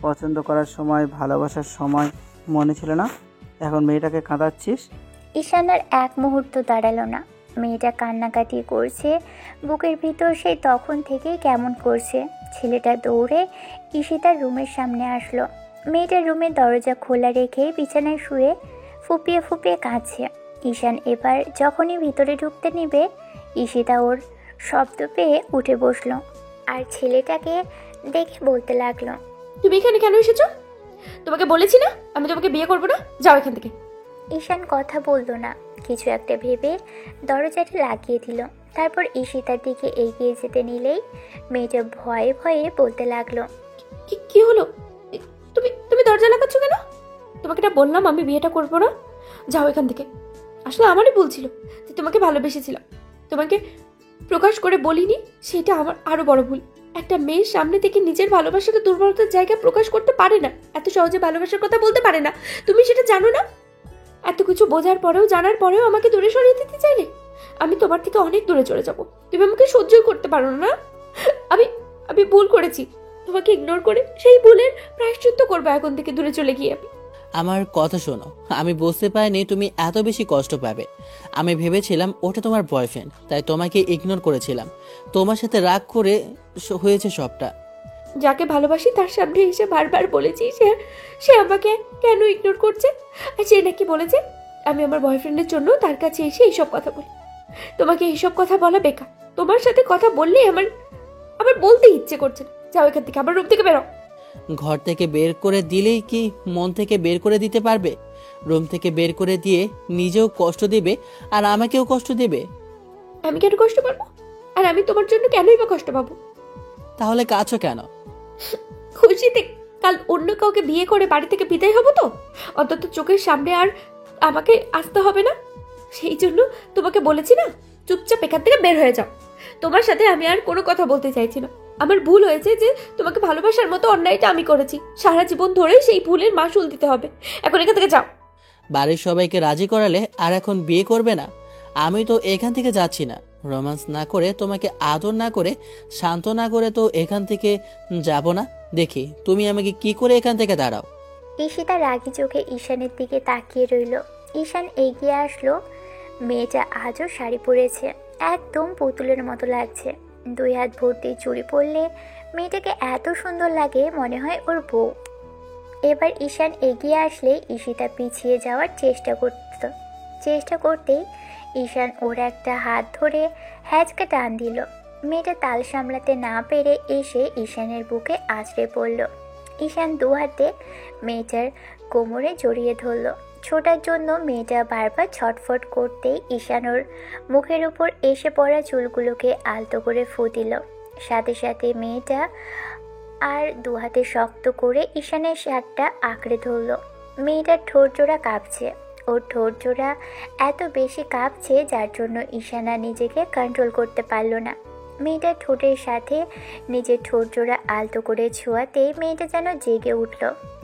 পছন্দ করার সময়, ভালোবাসার সময় মনে ছিল না, এখন মেয়েটাকে কাঁদাচ্ছিস। ঈশান আর এক মুহূর্ত দাঁড়ালো না। মেয়েটা কান্নাকাটি করছে, বুকের ভিতর সে তখন থেকেই কেমন করছে। ছেলেটা দৌড়ে ঈশিতার রুমের সামনে আসলো। মেয়েটার রুমের দরজা খোলা রেখে বিছানায় শুয়ে ফুপিয়ে ফুপিয়ে কাঁদছে। ঈশান এবার যখনই ভিতরে ঢুকতে নিবে, ঈশিতা ওর শব্দ পেয়ে উঠে বসলো আর ছেলেটাকে দেখে বলতে লাগলো, তুমি এখানে কেন এসেছো? তোমাকে বলেছি না আমি তোমাকে বিয়ে করবো না, যাও এখান থেকে। ঈশান কথা বললো না, কিছু একটা ভেবে দরজাটা লাগিয়ে দিল। তারপর ঈশিতার দিকে এগিয়ে যেতে নিলেই মেয়েটা ভয়ে ভয়ে বলতে লাগলো, কি হলো? তুমি তুমি দরজা লাগাচ্ছ কেন? তোমাকে এটা বললাম আমি বিয়েটা করবো না, যাও এখান থেকে। আসলে আমারই ভুল ছিল যে তোমাকে ভালোবেসেছিলাম, তোমাকে প্রকাশ করে বলিনি, সেটা আমার আরো বড় ভুল। একটা মেয়ের সামনে থেকে নিজের ভালোবাসাটা দুর্বলতার জায়গায় প্রকাশ করতে পারে না, এত সহজে ভালোবাসার কথা বলতে পারে না। তুমি সেটা জানো না? এত কিছু বোঝার পরেও, জানার পরেও আমাকে দূরে সরিয়ে দিতে চাইলে আমি তোমার থেকে অনেক দূরে চলে যাব। তুমি আমাকে সহ্যই করতে পারো না। আমি ভুল করেছি, তোমাকে ইগনোর করে সেই ভুলের প্রায়শ্চিত্ত করবো এখন থেকে দূরে চলে গিয়ে। আমার কথা শোনো, আমি বুঝতে পারিনি তুমি এত বেশি কষ্ট পাবে। আমি ভেবেছিলাম ওটা তোমার বয়ফ্রেন্ড, তাই তোমাকে ইগনোর করেছিলাম। তোমার সাথে রাগ করে হয়েছে সবটা। যাকে ভালোবাসি তার সামনে এসে বারবার বলেছি সে আমাকে কেন ইগনোর করছে, আর সে নাকি বলেছে আমি আমার বয়ফ্রেন্ডের জন্য তার কাছে এসে এইসব কথা বলি। তোমাকে এইসব কথা বলা বেকার, তোমার সাথে কথা বললেই আমার বলতে ইচ্ছে করছে না। যাও এখান থেকে, আমার রুম থেকে বেরো। ঘর থেকে বের করে দিলেই কি মন থেকে বের করে দিতে পারবে? রুম থেকে বের করে দিয়ে নিজেও কষ্ট দেবে আর আমাকেও কষ্ট দেবে। আমি কেন কষ্ট পাবো? আর আমি তোমার জন্য কেনই বা কষ্ট পাবো? তাহলে কাছো কেন? খুশিতে কাল অন্য কাউকে বিয়ে করে বাড়ি থেকে বিদায় হবো তো, অন্তত চোখের সামনে আর আমাকে আসতে হবে না। সেই জন্য তোমাকে বলেছি না, চুপচাপ এখান থেকে বের হয়ে যাও। তোমার সাথে আমি আর কোনো কথা বলতে চাইছি না। আমার ভুল হয়েছে যে তোমাকে ভালোবাসার মতো অন্যায়টা আমি করেছি। সারা জীবন ধরেই সেই ভুলের মাসুল দিতে হবে। এখন এখান থেকে যাও। বাড়ির সবাইকে রাজি করালে আর এখন বিয়ে করবে না? আমি তো এখান থেকে যাচ্ছি না। রোম্যান্স না করে, তোমাকে আদর না করে, শান্ত না করে তো এখান থেকে যাব না। দেখি তুমি আমাকে কি করে এখান থেকে দাঁড়াও। ঈশিতা রাগি চোখে ঈশানের দিকে তাকিয়ে রইল। ঈশান এগিয়ে আসলো। মেয়েটা আজও শাড়ি পরেছে, একদম পুতুলের মতো লাগছে। 2 হাত ভর্তি চুড়ি পরলে মেয়েটাকে এত সুন্দর লাগে, মনে হয় ওর বউ। এবার ঈশান এগিয়ে আসলে ঈশিতা পিছিয়ে যাওয়ার চেষ্টা করতেই ঈশান ওর একটা হাত ধরে হ্যাচকা টান দিল। মেয়েটা তাল সামলাতে না পেরে এসে ঈশানের বুকে আছড়ে পড়ল। ঈশান 2 হাতে মেয়েটার কোমরে জড়িয়ে ধরল। ছোটার জন্য মেয়েটা বারবার ছটফট করতেই ঈশান ওর মুখের উপর এসে পড়া চুলগুলোকে আলতো করে ফু দিল। সাথে সাথে মেয়েটা আর 2 হাতে শক্ত করে ঈশানের শার্টটা আঁকড়ে ধরল। মেয়েটার ঠোঁট জোড়া কাঁপছে। ওর ঠোঁট জোড়া এত বেশি কাঁপছে যার জন্য ঈশান আর নিজেকে কন্ট্রোল করতে পারল না। মেয়েটার ঠোঁটের সাথে নিজের ঠোঁট জোড়া আলতো করে ছোঁয়াতেই মেয়েটা যেন জেগে উঠল।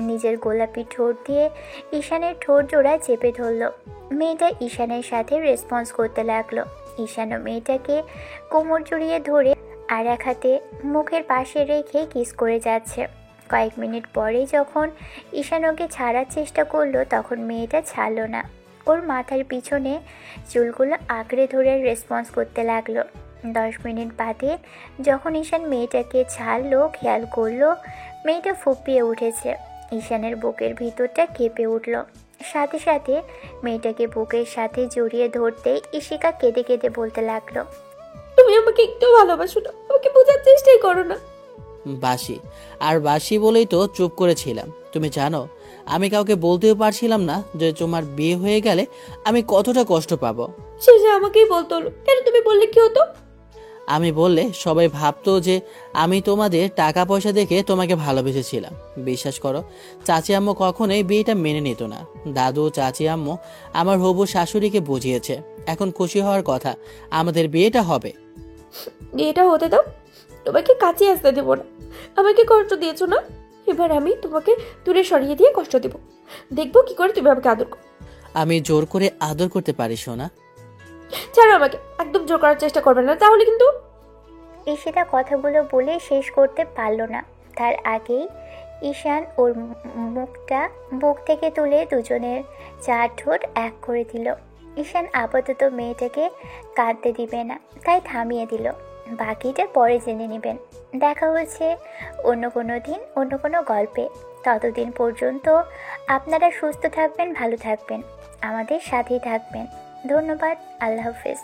নিজের গোলাপি ঠোঁট দিয়ে ঈশানের ঠোঁট জোড়া চেপে ধরল। মেয়েটা ঈশানের সাথে রেসপন্স করতে লাগলো। ঈশানও মেয়েটাকে কোমর জড়িয়ে ধরে আর এক হাতে মুখের পাশে রেখে কিস করে যাচ্ছে। কয়েক মিনিট পরে যখন ঈশান ওকে ছাড়ার চেষ্টা করলো, তখন মেয়েটা ছাড়লো না। ওর মাথার পিছনে চুলগুলো আঁকড়ে ধরে রেসপন্স করতে লাগলো। 10 মিনিট বাদে যখন ঈশান মেয়েটাকে ছাড়লো, খেয়াল করলো মেয়েটা ফুঁপিয়ে উঠেছে। ঈশানের বুকের ভিতরটা কেঁপে উঠল। সাথে সাথে মেয়েটাকে বুকের সাথে জড়িয়ে ধরতেই ঈশিকা কেঁদে কেঁদে বলতে লাগলো, তুমি আমাকে একটু ভালোবাসো না, আমাকে বোঝার চেষ্টাই করো না। বাসি বলেই তো চুপ করেছিলাম। তুমি জানো, আমি কাউকে বলতেও পারছিলাম না যে তোমার বিয়ে হয়ে গেলে আমি কতটা কষ্ট পাবো। সে যে আমাকেই বলতো হলো, কেন তুমি বললে কি হতো? আমি বললে সবাই ভাবতো যে আমি তোমাদের টাকা পয়সা দেখে তোমাকে ভালোবেসেছিলাম। বিশ্বাস করো, চাচি আম্মু কখনোই বিয়েটা মেনে নিত না। দাদু, চাচি আম্মু আমার হবু শাশুড়িকে বুঝিয়েছে। এখন খুশি হওয়ার কথা, আমাদের বিয়েটা হবে। বিয়েটা হতে দাও, তোমাকে কাছে আসতে দেবো না। আমাকে কষ্ট দিয়েছো না, এবার আমি তোমাকে দূরে সরিয়ে দিয়ে কষ্ট দেব। দেখবো কি করে তুমি আমাকে আদর করো। আমি জোর করে আদর করতে পারি সোনা। ছাড়ো আমাকে, একদম জোর করার চেষ্টা করবে না, তাহলে কিন্তু। ঈশিতা কথাগুলো বলে শেষ করতে পারল না। তার আগেই ঈশান ওর মুখটা বুক থেকে তুলে দুজনের 4 ঠোঁট এক করে দিল। ঈশান আপাতত মেয়েটাকে কাঁদতে দিবে না, তাই থামিয়ে দিল। বাকিটা পরে জেনে নেবেন। দেখা হচ্ছে অন্য কোনো দিন, অন্য কোনো গল্পে। ততদিন পর্যন্ত আপনারা সুস্থ থাকবেন, ভালো থাকবেন, আমাদের সাথেই থাকবেন। ধন্যবাদ। আল্লাহ হাফেজ।